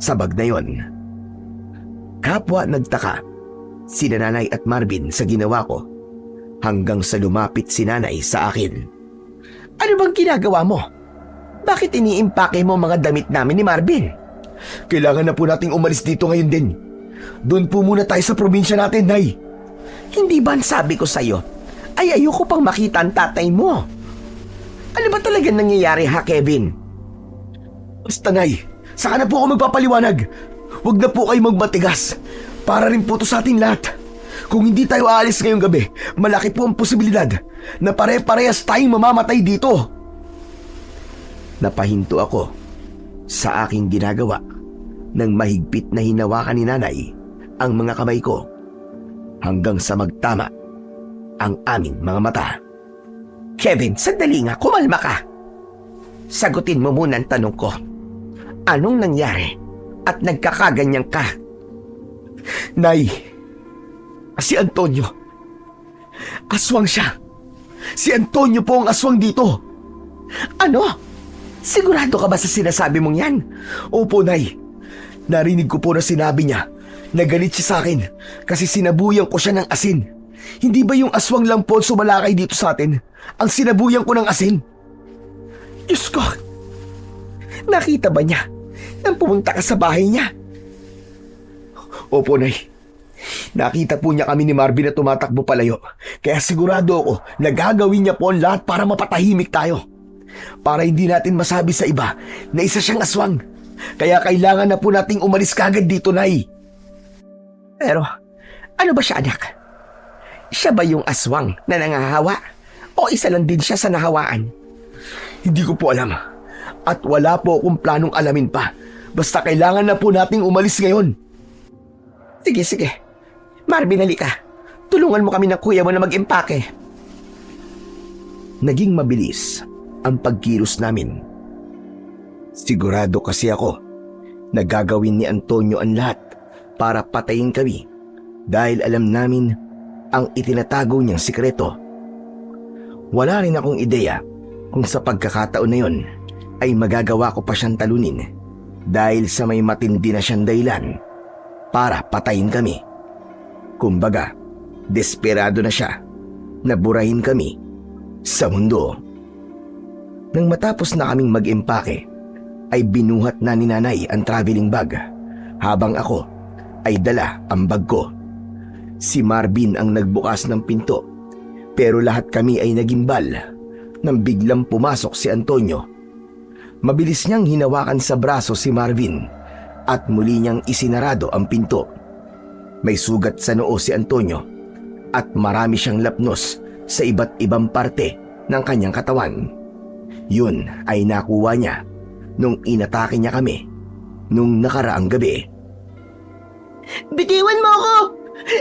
sa bag na yon. Kapwa nagtaka si nanay at Marvin sa ginawa ko hanggang sa lumapit si nanay sa akin. Ano bang ginagawa mo? Bakit iniimpake mo mga damit namin ni Marvin? Kailangan na po nating umalis dito ngayon din. Doon po muna tayo sa probinsya natin, Nay. Hindi ba ang sabi ko sa'yo ay ayoko pang makita ang tatay mo? Ano ba talaga nangyayari, ha, Kevin? Basta, Nay, saka na po ako magpapaliwanag. Huwag na po kayo magbatigas. Para rin po to sa ating lahat. Kung hindi tayo aalis ngayong gabi, malaki po ang posibilidad na pare-parehas tayong mamamatay dito. Napahinto ako sa aking ginagawa nang mahigpit na hinawakan ni nanay ang mga kamay ko hanggang sa magtama ang aming mga mata. Kevin, sandali nga, kumalma ka. Sagutin mo muna ang tanong ko. Anong nangyari at nagkakaganyan ka? Nay, si Antonio. Aswang siya. Si Antonio po ang aswang dito. Ano? Sigurado ka ba sa sinasabi mong yan? Opo, Nay. Narinig ko po na sinabi niya na galit siya sa akin kasi sinabuyan ko siya ng asin. Hindi ba yung aswang lang po sumalakay dito sa atin ang sinabuyan ko ng asin? Diyos ko! Nakita ba niya nang pumunta ka sa bahay niya? Opo, Nay. Nakita po niya kami ni Marvin na tumatakbo palayo. Kaya sigurado ako na gagawin niya po ang lahat para mapatahimik tayo. Para hindi natin masabi sa iba na isa siyang aswang. Kaya kailangan na po nating umalis kagad dito, Nay. Pero ano ba siya, anak? Siya ba yung aswang na nangahawa? O isa lang din siya sa nahawaan? Hindi ko po alam. At wala po akong planong alamin pa. Basta kailangan na po nating umalis ngayon. Sige. Marvin, halika. Tulungan mo kami ng kuya mo na mag-impake. Naging mabilis ang pagkilos namin. Sigurado kasi ako na gagawin ni Antonio ang lahat para patayin kami dahil alam namin ang itinatago niyang sikreto. Wala rin akong ideya kung sa pagkakataon na yon ay magagawa ko pa siyang talunin dahil sa may matindi na siyang dahilan para patayin kami. Kumbaga, desperado na siya na burahin kami sa mundo. Nang matapos na kaming mag-impake, ay binuhat na ni nanay ang traveling bag habang ako ay dala ang bag ko. Si Marvin ang nagbukas ng pinto pero lahat kami ay nagimbal nang biglang pumasok si Antonio. Mabilis niyang hinawakan sa braso si Marvin at muli niyang isinarado ang pinto. May sugat sa noo si Antonio at marami siyang lapnos sa iba't ibang parte ng kanyang katawan. Yun ay nakuha niya nung inatake niya kami nung nakaraang gabi. Bitiwan mo ako!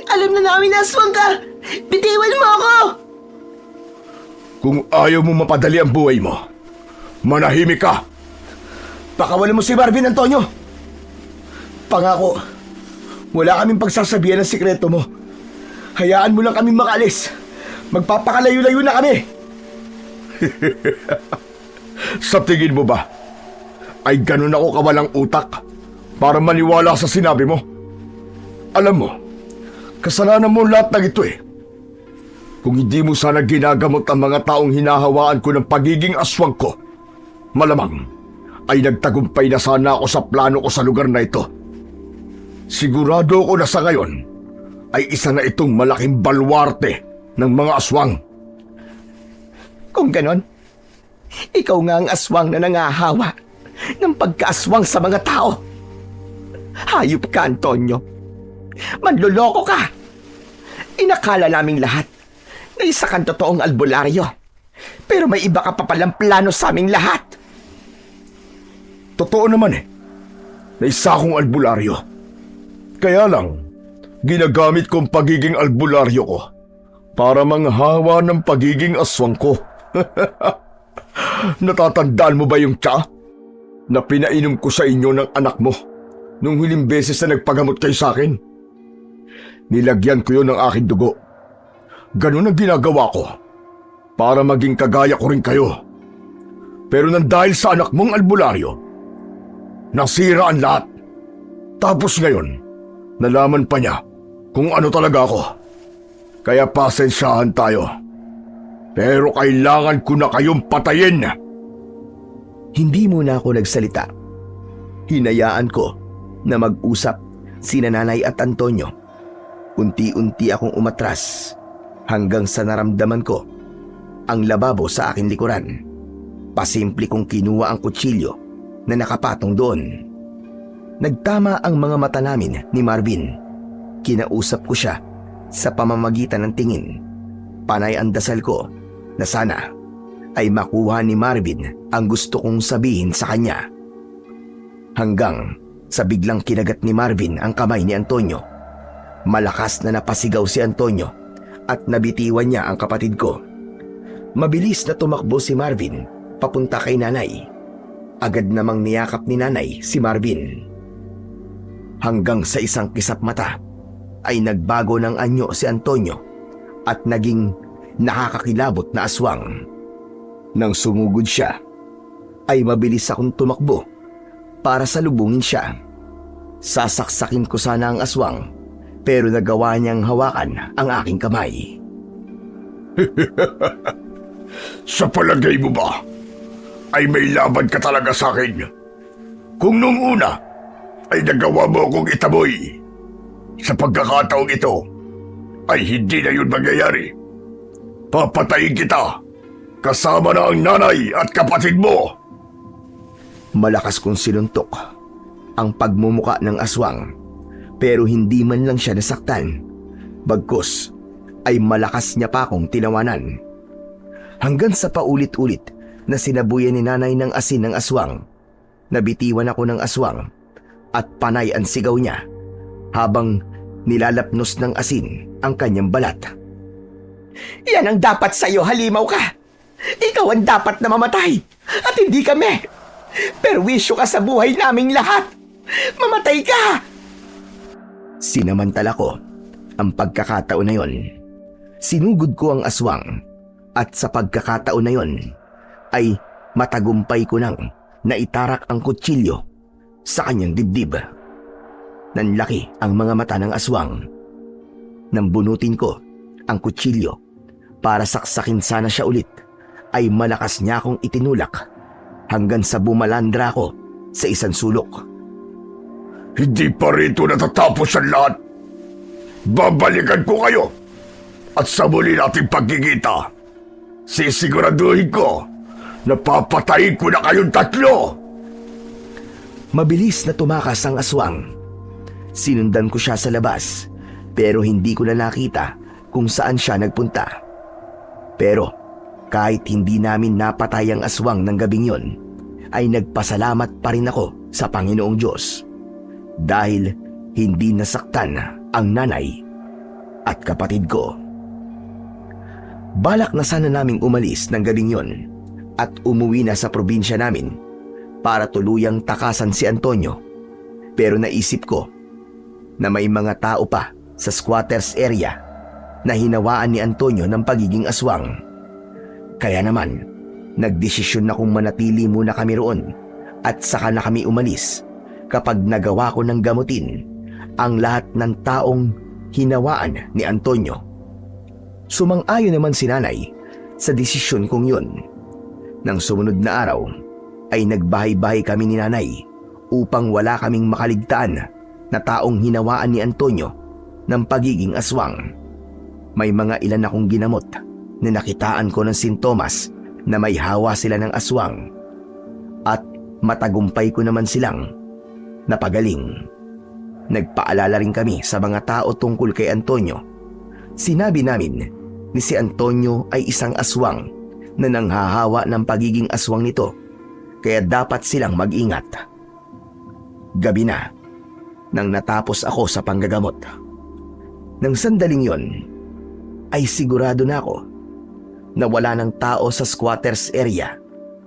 Alam na namin na aswang ka! Bitiwan mo ako! Kung ayaw mo mapadali ang buhay mo, Manahimik ka! Pakawalan mo si Marvin, Antonio! Pangako, wala kaming pagsasabihan ng sikreto mo. Hayaan mo lang kaming makaalis. Magpapakalayo-layo na kami. Sa tingin mo ba, ay ganun ako kawalang utak para maniwala sa sinabi mo? Alam mo, kasalanan mo lahat ng ito eh. Kung hindi mo sana ginagamot ang mga taong hinahawaan ko ng pagiging aswang ko, malamang ay nagtagumpay na sana ako sa plano ko sa lugar na ito. Sigurado ko na sa ngayon ay isa na itong malaking balwarte ng mga aswang. Kung ganon, ikaw nga ang aswang na nangahawa ng pagkaaswang sa mga tao. Hayop ka, Antonio. Manloloko ka. Inakala naming lahat na isa kang totoong albularyo. Pero may iba ka pa palang plano sa aming lahat. Totoo naman eh, na isa akong albularyo. Kaya lang, ginagamit kong pagiging albularyo ko para manghawa ng pagiging aswang ko. Natatandaan mo ba yung tsa na pinainom ko sa inyo ng anak mo nung huling beses na nagpagamot kayo sa akin? Nilagyan ko yun ng aking dugo. Ganun ang ginagawa ko para maging kagaya ko rin kayo. Pero nang dahil sa anak mong albularyo, nasira ang lahat. Tapos ngayon, nalaman pa niya kung ano talaga ako. Kaya pasensyahan tayo. Pero kailangan ko na kayong patayin. Hindi muna ako nagsalita. Hinayaan ko na mag-usap sina Nanay at Antonio. Unti-unti akong umatras hanggang sa naramdaman ko ang lababo sa aking likuran. Pasimple kong kinuha ang kutsilyo na nakapatong doon. Nagtama ang mga mata namin ni Marvin. Kinausap ko siya sa pamamagitan ng tingin. Panay ang dasal ko na sana ay makuha ni Marvin ang gusto kong sabihin sa kanya. Hanggang sa biglang kinagat ni Marvin ang kamay ni Antonio. Malakas na napasigaw si Antonio at nabitiwan niya ang kapatid ko. Mabilis na tumakbo si Marvin papunta kay Nanay. Agad namang niyakap ni Nanay si Marvin. Hanggang sa isang kisap mata ay nagbago ng anyo si Antonio at naging nakakakilabot na aswang. Nang sumugod siya, ay mabilis akong tumakbo para salubungin siya. Sasaksakin ko sana ang aswang pero nagawa niyang hawakan ang aking kamay. Sa palagay mo ba, ay may laban ka talaga sa akin? Kung nung una, ay nagawa mo akong itaboy. Sa pagkakataong ito, ay hindi na yun mangyayari. Papatayin kita, kasama na ang nanay at kapatid mo. Malakas kong sinuntok ang pagmumuka ng aswang pero hindi man lang siya nasaktan. Bagkus ay malakas niya pa akong tinawanan. Hanggang sa paulit-ulit na sinabuyan ni Nanay ng asin ng aswang. Nabitiwan ako ng aswang at panay ang sigaw niya habang nilalapnos ng asin ang kanyang balat. Yan ang dapat sa'yo, halimaw ka! Ikaw ang dapat na mamatay at hindi kami! Perwisyo ka sa buhay naming lahat! Mamatay ka! Sinamantala ko ang pagkakataon na yon. Sinugod ko ang aswang at sa pagkakataon na yon ay matagumpay ko nang naitarak ang kutsilyo sa kanyang dibdib. Nanlaki ang mga mata ng aswang. Nang bunutin ko ang kutsilyo para saksakin sana siya ulit, ay malakas niya akong itinulak hanggang sa bumalandra ko sa isang sulok. Hindi pa rito natatapos ang lahat. Babalikan ko kayo at sa muli nating pagkikita, sisiguraduhin ko na papatayin ko na kayong tatlo. Mabilis na tumakas ang aswang. Sinundan ko siya sa labas pero hindi ko na nakita kung saan siya nagpunta. Pero kahit hindi namin napatay ang aswang ng gabing yon, ay nagpasalamat pa rin ako sa Panginoong Diyos dahil hindi nasaktan ang nanay at kapatid ko. Balak na sana naming umalis ng gabing yon at umuwi na sa probinsya namin para tuluyang takasan si Antonio. Pero naisip ko na may mga tao pa sa squatters area na hinawaan ni Antonio ng pagiging aswang. Kaya naman, nagdesisyon na kung manatili muna kami roon at saka na kami umalis kapag nagawa ko ng gamutin ang lahat ng taong hinawaan ni Antonio. Sumang-ayon naman si nanay sa desisyon kong yun. Nang sumunod na araw ay nagbahay-bahay kami ni nanay upang wala kaming makaligtaan na taong hinawaan ni Antonio ng pagiging aswang. May mga ilan akong ginamot na nakitaan ko ng sintomas na may hawa sila ng aswang at matagumpay ko naman silang napagaling. Nagpaalala rin kami sa mga tao tungkol kay Antonio. Sinabi namin ni si Antonio ay isang aswang na nanghahawa ng pagiging aswang nito, kaya dapat silang mag-ingat. Gabi na nang natapos ako sa panggagamot. Nang sandaling yon ay sigurado na ako na wala ng tao sa squatters area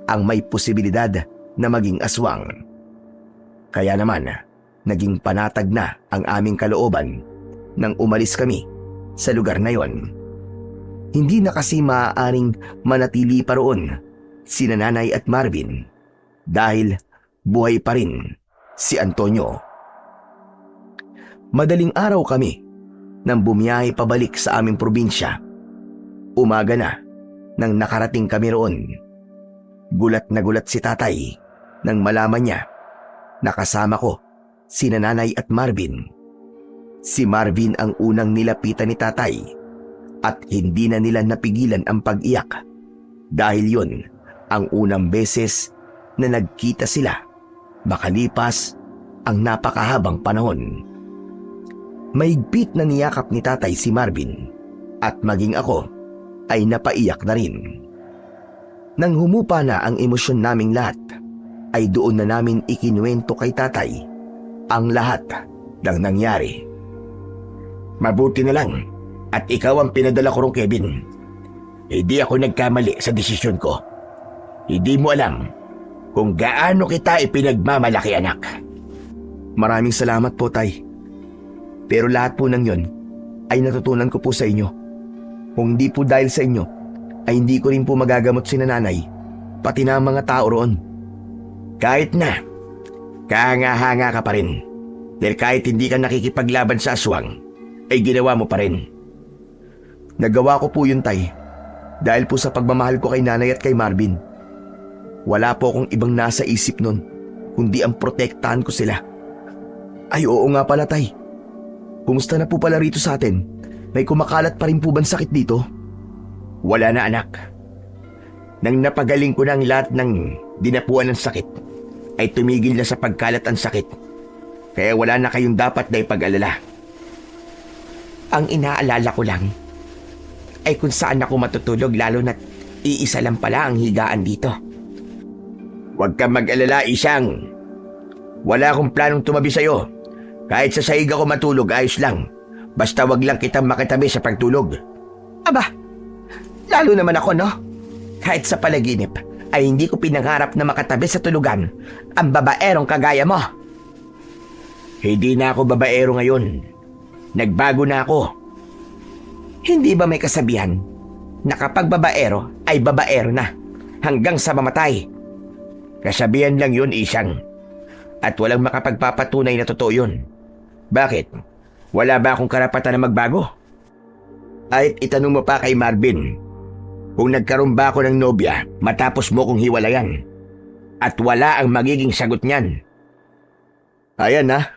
ang may posibilidad na maging aswang. Kaya naman, naging panatag na ang aming kalooban nang umalis kami sa lugar na yon. Hindi na kasi maaaring manatili pa roon sina Nanay at Marvin dahil buhay pa rin si Antonio. Madaling araw kami nang bumiyahe pabalik sa aming probinsya. Umaga na nang nakarating kami roon. Gulat na gulat si tatay nang malaman niya na kasama ko sina Nanay at Marvin. Si Marvin ang unang nilapitan ni tatay at hindi na nila napigilan ang pag-iyak dahil yon ang unang beses na nagkita sila makalipas ang napakahabang panahon. Mahigpit na niyakap ni tatay si Marvin at maging ako ay napaiyak na rin. Nang humupa na ang emosyon naming lahat, ay doon na namin ikinuwento kay tatay ang lahat ng nangyari. Mabuti na lang at ikaw ang pinadala ko rong Kevin. Hindi ako nagkamali sa desisyon ko. Hindi mo alam kung gaano kita ipinagmamalaki, anak. Maraming salamat po, tay. Pero lahat po ng yon ay natutunan ko po sa inyo. Kung hindi po dahil sa inyo, ay hindi ko rin po magagamot si nanay, pati na ang mga tao roon. Kahit na, kahanga-hanga ka pa rin. Dahil kahit hindi ka nakikipaglaban sa aswang, ay ginawa mo pa rin. Nagawa ko po yun, tay, dahil po sa pagmamahal ko kay nanay at kay Marvin. Wala po akong ibang nasa isip nun, kundi ang protektahan ko sila. Ay oo nga pala, tay. Kumusta na po pala rito sa atin? May kumakalat pa rin po bang sakit dito? Wala na, anak. Nang napagaling ko ng lahat ng dinapuan ng sakit, ay tumigil na sa pagkalat ang sakit. Kaya wala na kayong dapat na ipag-alala. Ang inaalala ko lang ay kung saan ako matutulog, lalo na't iisa lang pala ang higaan dito. Huwag kang mag-alala, Isang. Wala akong planong tumabi sa'yo. Kahit sa sahig ako matulog, ayos lang. Basta wag lang kitang makitabi sa pagtulog. Aba, lalo naman ako, no? Kahit sa palaginip, ay hindi ko pinangarap na makatabi sa tulugan ang babaerong kagaya mo. Hindi na ako babaero ngayon. Nagbago na ako. Hindi ba may kasabihan na kapag babaero ay babaero na hanggang sa mamatay? Kasabihan lang yun, Isang. At walang makapagpapatunay na totoo yun. Bakit? Wala ba akong karapatan na magbago? Kahit itanong mo pa kay Marvin kung nagkaroon ba ako ng nobya matapos mo kong hiwalayan. At wala ang magiging sagot niyan. Ayan na.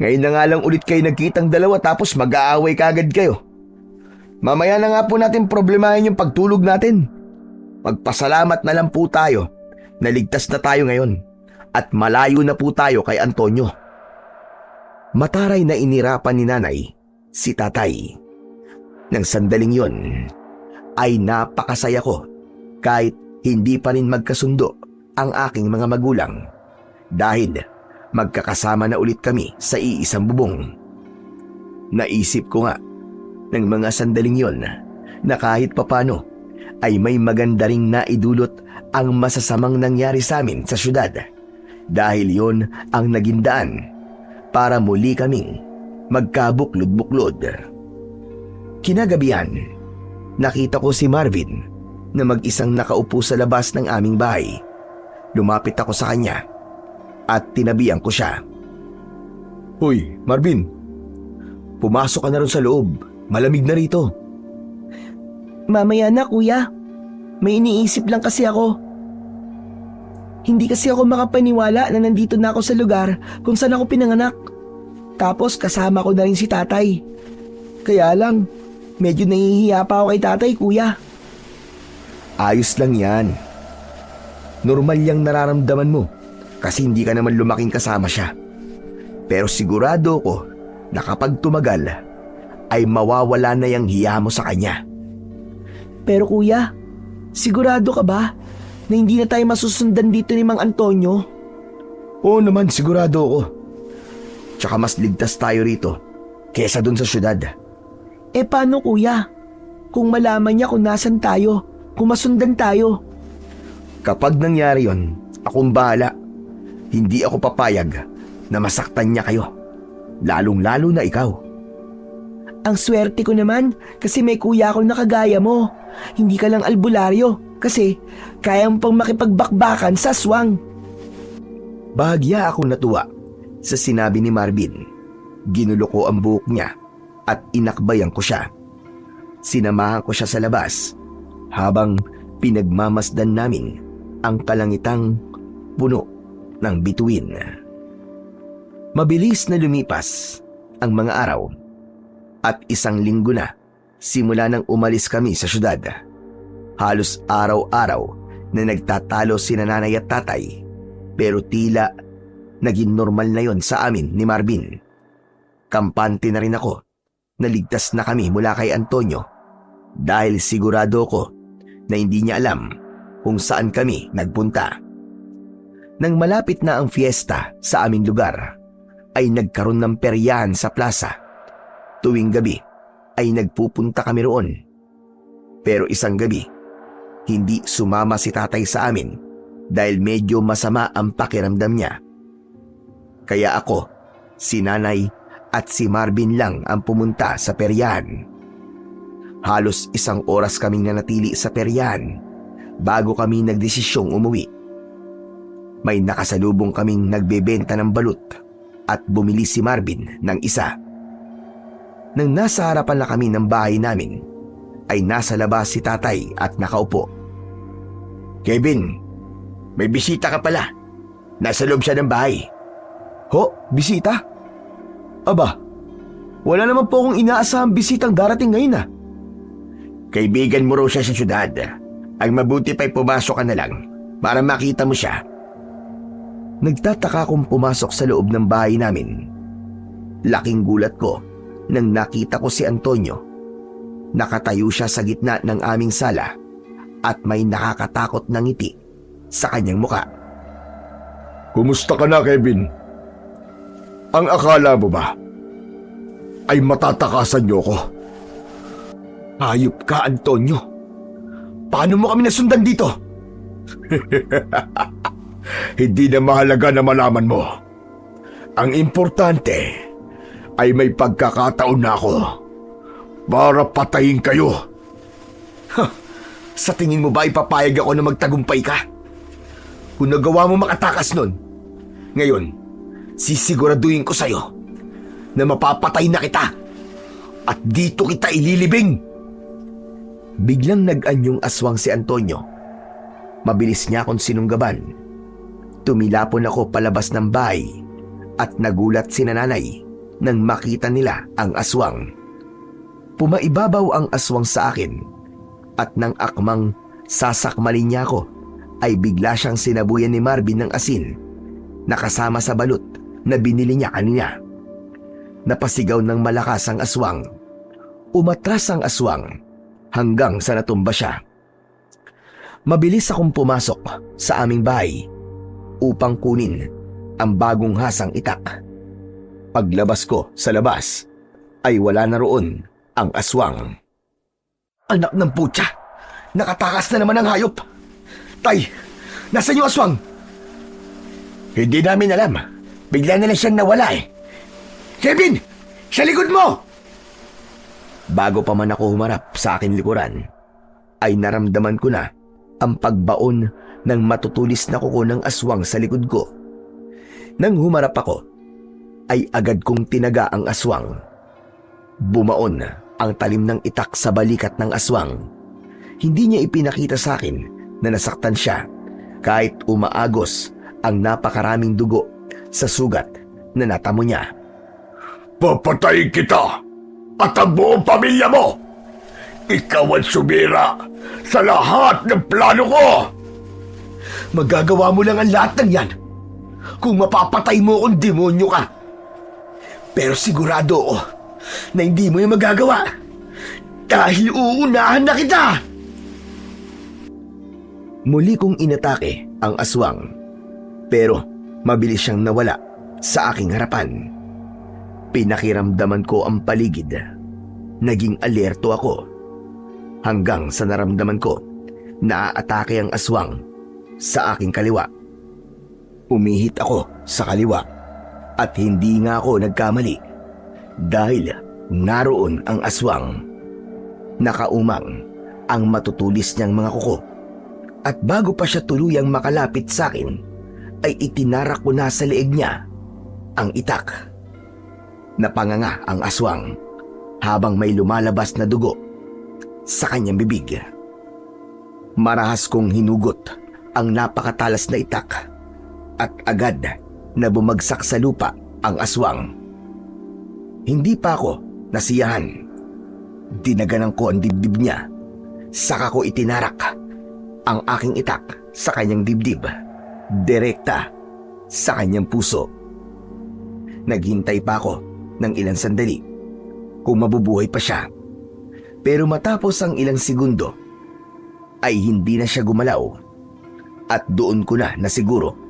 Ngayon na nga lang ulit kayo nagkitang dalawa tapos mag-aaway kagad kayo. Mamaya na nga po natin problemahin yung pagtulog natin. Magpasalamat na lang po tayo na ligtas na tayo ngayon at malayo na po tayo kay Antonio. Mataray na inirapan ni nanay si tatay. Nang sandaling yon ay napakasaya ko kahit hindi pa rin magkasundo ang aking mga magulang dahil magkakasama na ulit kami sa iisang bubong. Naisip ko nga ng mga sandaling yon na kahit papano ay may maganda ring naidulot ang masasamang nangyari sa amin sa syudad. Dahil yon ang naging daan para muli kaming magkabuklod-buklod. Kinagabihan, nakita ko si Marvin na mag-isang nakaupo sa labas ng aming bahay. Lumapit ako sa kanya at tinabihan ko siya. Hoy, Marvin. Pumasok ka na ron sa loob. Malamig na rito. Mamaya na kuya, may iniisip lang kasi ako. Hindi kasi ako makapaniwala na nandito na ako sa lugar kung saan ako pinanganak. Tapos kasama ko na rin si tatay. Kaya lang, medyo nahihiya pa ako kay tatay kuya. Ayos lang yan. Normal yang nararamdaman mo kasi hindi ka naman lumaking kasama siya. Pero sigurado ko na kapag tumagal ay mawawala na yung hiya mo sa kanya. Pero kuya, sigurado ka ba na hindi na tayo masusundan dito ni Mang Antonio? Oo naman, sigurado ako. Tsaka mas ligtas tayo rito kesa dun sa syudad. Eh paano kuya? Kung malaman niya kung nasan tayo, kung masundan tayo. Kapag nangyari yon, akong bahala. Hindi ako papayag na masaktan niya kayo. Lalong-lalo na ikaw. Ang swerte ko naman kasi may kuya akong nakagaya mo. Hindi ka lang albularyo kasi kaya mo pang makipagbakbakan sa aswang. Bahagya akong natuwa sa sinabi ni Marvin. Ginulo ko ang buhok niya at inakbayan ko siya. Sinamahan ko siya sa labas habang pinagmamasdan namin ang kalangitang puno ng bituin. Mabilis na lumipas ang mga araw at isang linggo na simula nang umalis kami sa syudad. Halos araw-araw na nagtatalo sina nanay at tatay pero tila naging normal na yon sa amin ni Marvin. Kampante na rin ako na ligtas na kami mula kay Antonio dahil sigurado ko na hindi niya alam kung saan kami nagpunta. Nang malapit na ang fiesta sa aming lugar, ay nagkaroon ng peryahan sa plaza. Tuwing gabi ay nagpupunta kami roon. Pero isang gabi, hindi sumama si tatay sa amin dahil medyo masama ang pakiramdam niya. Kaya ako, si nanay at si Marvin lang ang pumunta sa peryahan. Halos 1 oras kaming nanatili sa peryahan bago kami nagdesisyong umuwi. May nakasalubong kaming nagbebenta ng balut at bumili si Marvin ng isa. Nang nasa harapan na kami ng bahay namin, ay nasa labas si tatay at nakaupo. Kevin, may bisita ka pala. Nasa loob siya ng bahay. Ho, bisita? Aba, wala naman po akong inaasahang bisitang darating ngayon ah. Kaibigan mo raw siya sa syudad. Ang mabuti pa'y pumasok ka na lang para makita mo siya. Nagtataka akong pumasok sa loob ng bahay namin. Laking gulat ko nang nakita ko si Antonio. Nakatayo siya sa gitna ng aming sala at may nakakatakot na ngiti sa kanyang muka. Kumusta ka na, Kevin? Ang akala mo ba ay matatakasan niyo ko? Hayop ka, Antonio. Paano mo kami nasundan dito? Hindi na mahalaga na malaman mo. Ang importante ay may pagkakataon na ako para patayin kayo. Sa tingin mo ba ipapayag ako na magtagumpay ka? Kung nagawa mo makatakas nun, ngayon, sisiguraduhin ko sa'yo na mapapatay na kita at dito kita ililibing. Biglang nag-anyong aswang si Antonio. Mabilis niya akong sinunggaban. Tumilapon ako palabas ng bahay at nagulat si nanay nang makita nila ang aswang. Pumaibabaw ang aswang sa akin at nang akmang sasakmalin niya ako ay bigla siyang sinabuyan ni Marvin ng asin na kasama sa balut na binili niya kanina. Napasigaw ng malakas ang aswang. Umatras ang aswang hanggang sa natumba siya. Mabilis akong pumasok sa aming bahay upang kunin ang bagong hasang itak. Paglabas ko sa labas ay wala na roon ang aswang. Anak ng putya! Nakatakas na naman ang hayop. Tay, nasaan yung aswang? Hindi namin alam. Bigla na lang siyang nawala eh. Kevin! Sa likod mo! Bago pa man ako humarap sa aking likuran, ay naramdaman ko na ang pagbaon ng matutulis na kuko ng aswang sa likod ko. Nang humarap ako, ay agad kong tinaga ang aswang. Bumaon ang talim ng itak sa balikat ng aswang. Hindi niya ipinakita sa akin na nasaktan siya kahit umaagos ang napakaraming dugo sa sugat na natamo niya. Papatayin kita at ang buong pamilya mo! Ikaw ang sumira sa lahat ng plano ko! Magagawa mo lang ang lahat ng yan kung mapapatay mo akong demonyo ka. Pero sigurado ako na hindi mo yung magagawa dahil uunahan na kita! Muli kong inatake ang aswang, pero mabilis siyang nawala sa aking harapan. Pinakiramdaman ko ang paligid. Naging alerto ako hanggang sa naramdaman ko na aatake ang aswang sa aking kaliwa. Umihit ako sa kaliwa at hindi nga ako nagkamali dahil naroon ang aswang. Nakaumang ang matutulis niyang mga kuko at bago pa siya tuluyang makalapit sa akin ay itinarak ko na sa leeg niya ang itak. Napanganga ang aswang habang may lumalabas na dugo sa kanyang bibig. Marahas kong hinugot ang napakatalas na itak at agad na bumagsak sa lupa ang aswang. Hindi pa ako nasiyahan. Dinaganan ko ang dibdib niya. Saka ko itinarak ang aking itak sa kanyang dibdib, direkta sa kanyang puso. Naghintay pa ako ng ilang sandali kung mabubuhay pa siya. Pero matapos ang ilang segundo ay hindi na siya gumalaw at doon ko na nasiguro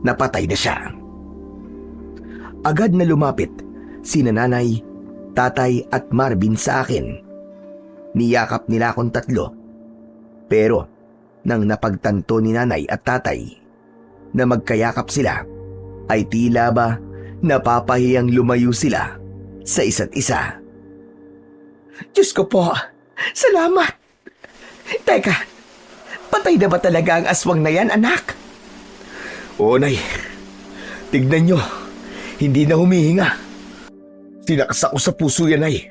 napatay na siya. Agad na lumapit sina nanay, tatay at Marvin sa akin. Niyakap nila akong tatlo. Pero nang napagtanto ni nanay at tatay na magkayakap sila, ay tila ba napapahiyang lumayo sila sa isa't isa. Diyos ko po, salamat! Teka, patay na ba talaga ang aswang na yan, anak? Oo, nay. Tignan nyo, hindi na humihinga. Tinakas ako sa puso yan, nay.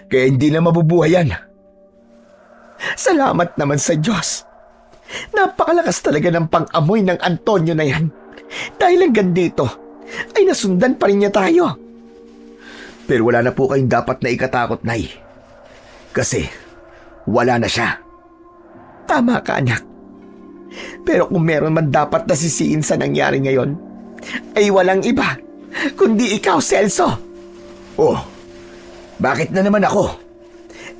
Kaya hindi na mabubuhay yan. Salamat naman sa Diyos. Napakalakas talaga ng pang-amoy ng Antonio na yan. Dahil hanggang dito, ay nasundan pa rin niya tayo. Pero wala na po kayong dapat na ikatakot, nay. Kasi, wala na siya. Tama ka, anak. Pero kung meron man dapat nasisiin sa nangyari ngayon, ay walang iba, kundi ikaw, Celso. Oh, bakit na naman ako?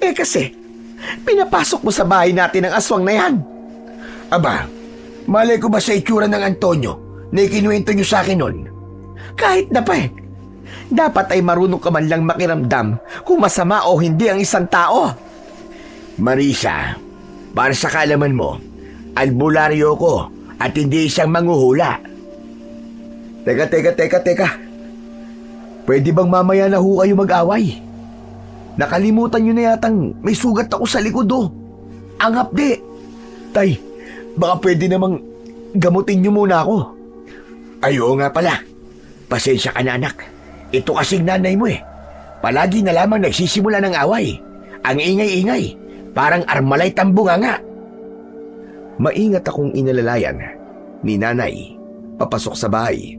Kasi, pinapasok mo sa bahay natin ang aswang na yan. Aba, malay ko ba sa itsura ng Antonio na ikinuwento niyo sa akin nun? Kahit na pa dapat ay marunong ka man lang makiramdam kung masama o hindi ang isang tao. Marisa, para sa kaalaman mo, albularyo ko at hindi isang manghuhula. Teka. Pwede bang mamaya na ho kayo mag-away? Nakalimutan nyo na yatang may sugat ako sa likod Ang hapdi. Tay, baka pwede namang gamutin nyo muna ako. Ay, oo nga pala. Pasensya ka na, anak. Ito kasing nanay mo Palagi na lamang nagsisimula ng away. Ang ingay-ingay. Parang armalay tambunga nga. Maingat akong inalalayan ni nanay papasok sa bahay.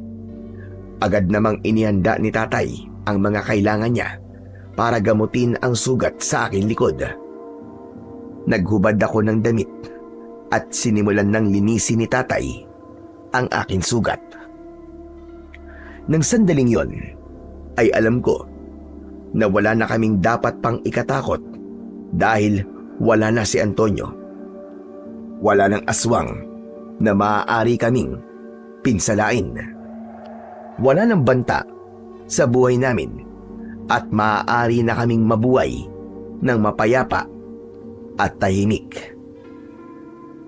Agad namang inihanda ni tatay ang mga kailangan niya para gamutin ang sugat sa aking likod. Naghubad ako ng damit at sinimulan ng linisin ni tatay ang aking sugat. Nang sandaling yon, ay alam ko na wala na kaming dapat pang ikatakot dahil wala na si Antonio. Wala ng aswang na maaari kaming pinsalain. Wala ng banta sa buhay namin at maaari na kaming mabuhay ng mapayapa at tahimik.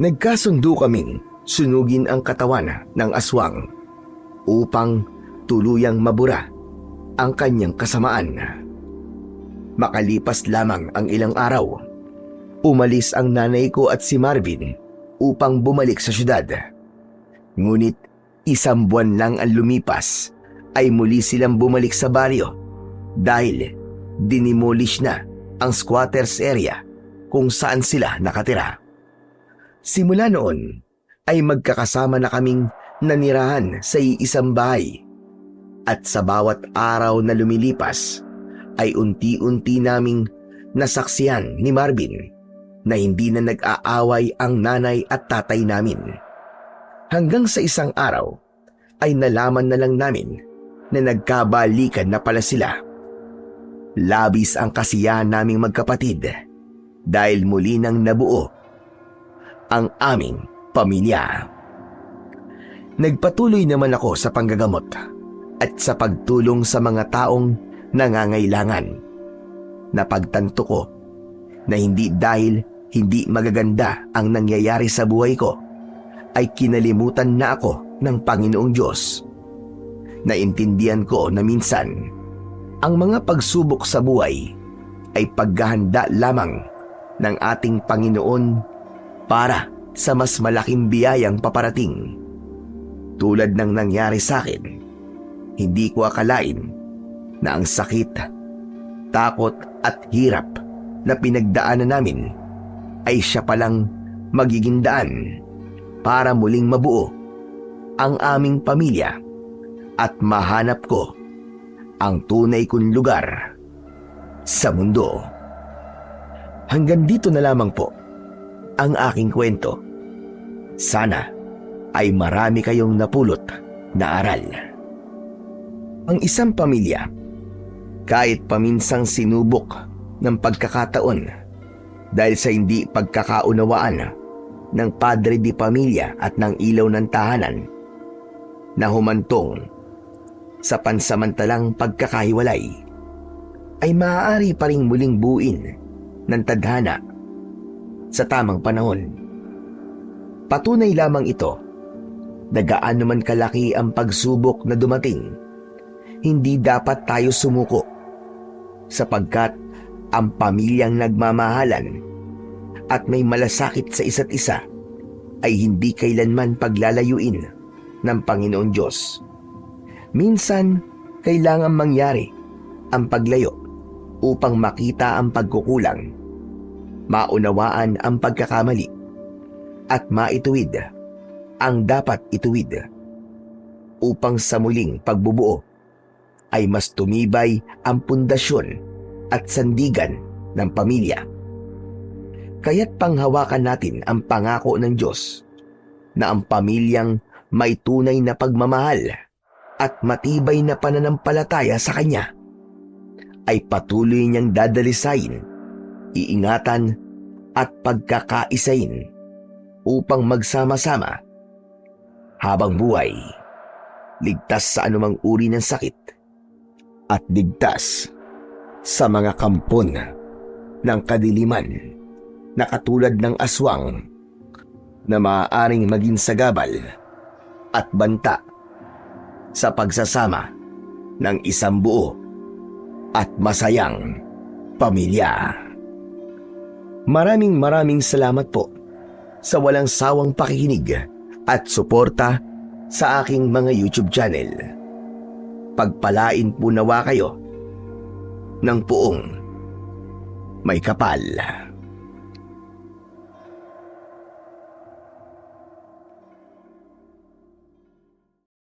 Nagkasundo kaming sunugin ang katawan ng aswang upang tuluyang mabura ang kanyang kasamaan. Makalipas lamang ang ilang araw, umalis ang nanay ko at si Marvin upang bumalik sa syudad. Ngunit 1 buwan lang ang lumipas ay muli silang bumalik sa baryo dahil dinimolish na ang squatters area kung saan sila nakatira. Simula noon ay magkakasama na kaming nanirahan sa iisang bahay at sa bawat araw na lumilipas ay unti-unti naming nasaksihan ni Marvin na hindi na nag-aaway ang nanay at tatay namin. Hanggang sa isang araw ay nalaman na lang namin na nagkabalikan na pala sila. Labis ang kasiyahan naming magkapatid dahil muli nang nabuo ang aming pamilya. Nagpatuloy naman ako sa panggagamot at sa pagtulong sa mga taong nangangailangan. Napagtanto ko na hindi dahil hindi magaganda ang nangyayari sa buhay ko ay kinalimutan na ako ng Panginoong Diyos. Naintindihan ko na minsan ang mga pagsubok sa buhay ay paghahanda lamang ng ating Panginoon para sa mas malaking biyayang paparating. Tulad ng nangyari sa akin, hindi ko akalain na ang sakit, takot at hirap na pinagdaanan namin ay siya palang magiging daan para muling mabuo ang aming pamilya at mahanap ko ang tunay kong lugar sa mundo. Hanggang dito na lamang po ang aking kwento. Sana ay marami kayong napulot na aral. Ang isang pamilya, kahit paminsang sinubok ng pagkakataon dahil sa hindi pagkakaunawaan ng padre di pamilya at ng ilaw ng tahanan, na humantong sa pansamantalang pagkakahiwalay, ay maaari pa ring muling buuin ng tadhana sa tamang panahon. Patunay lamang ito na gaano man kalaki ang pagsubok na dumating, hindi dapat tayo sumuko, sapagkat ang pamilyang nagmamahalan at may malasakit sa isa't isa ay hindi kailanman paglalayuin ng Panginoon Diyos. Minsan, kailangan mangyari ang paglayo upang makita ang pagkukulang, maunawaan ang pagkakamali, at maituwid ang dapat ituwid, upang sa muling pagbubuo ay mas tumibay ang pundasyon at sandigan ng pamilya. Kaya't panghawakan natin ang pangako ng Diyos na ang pamilyang may tunay na pagmamahal at matibay na pananampalataya sa Kanya ay patuloy niyang dadalisayin, iingatan at pagkakaisain upang magsama-sama habang buhay, ligtas sa anumang uri ng sakit at ligtas sa mga kampon ng kadiliman na katulad ng aswang na maaaring maging sagabal at banta sa pagsasama ng isang buo at masayang pamilya. Maraming salamat po sa walang sawang pakikinig at suporta sa aking mga YouTube channel. Pagpalain po nawa kayo ng puong may kapal.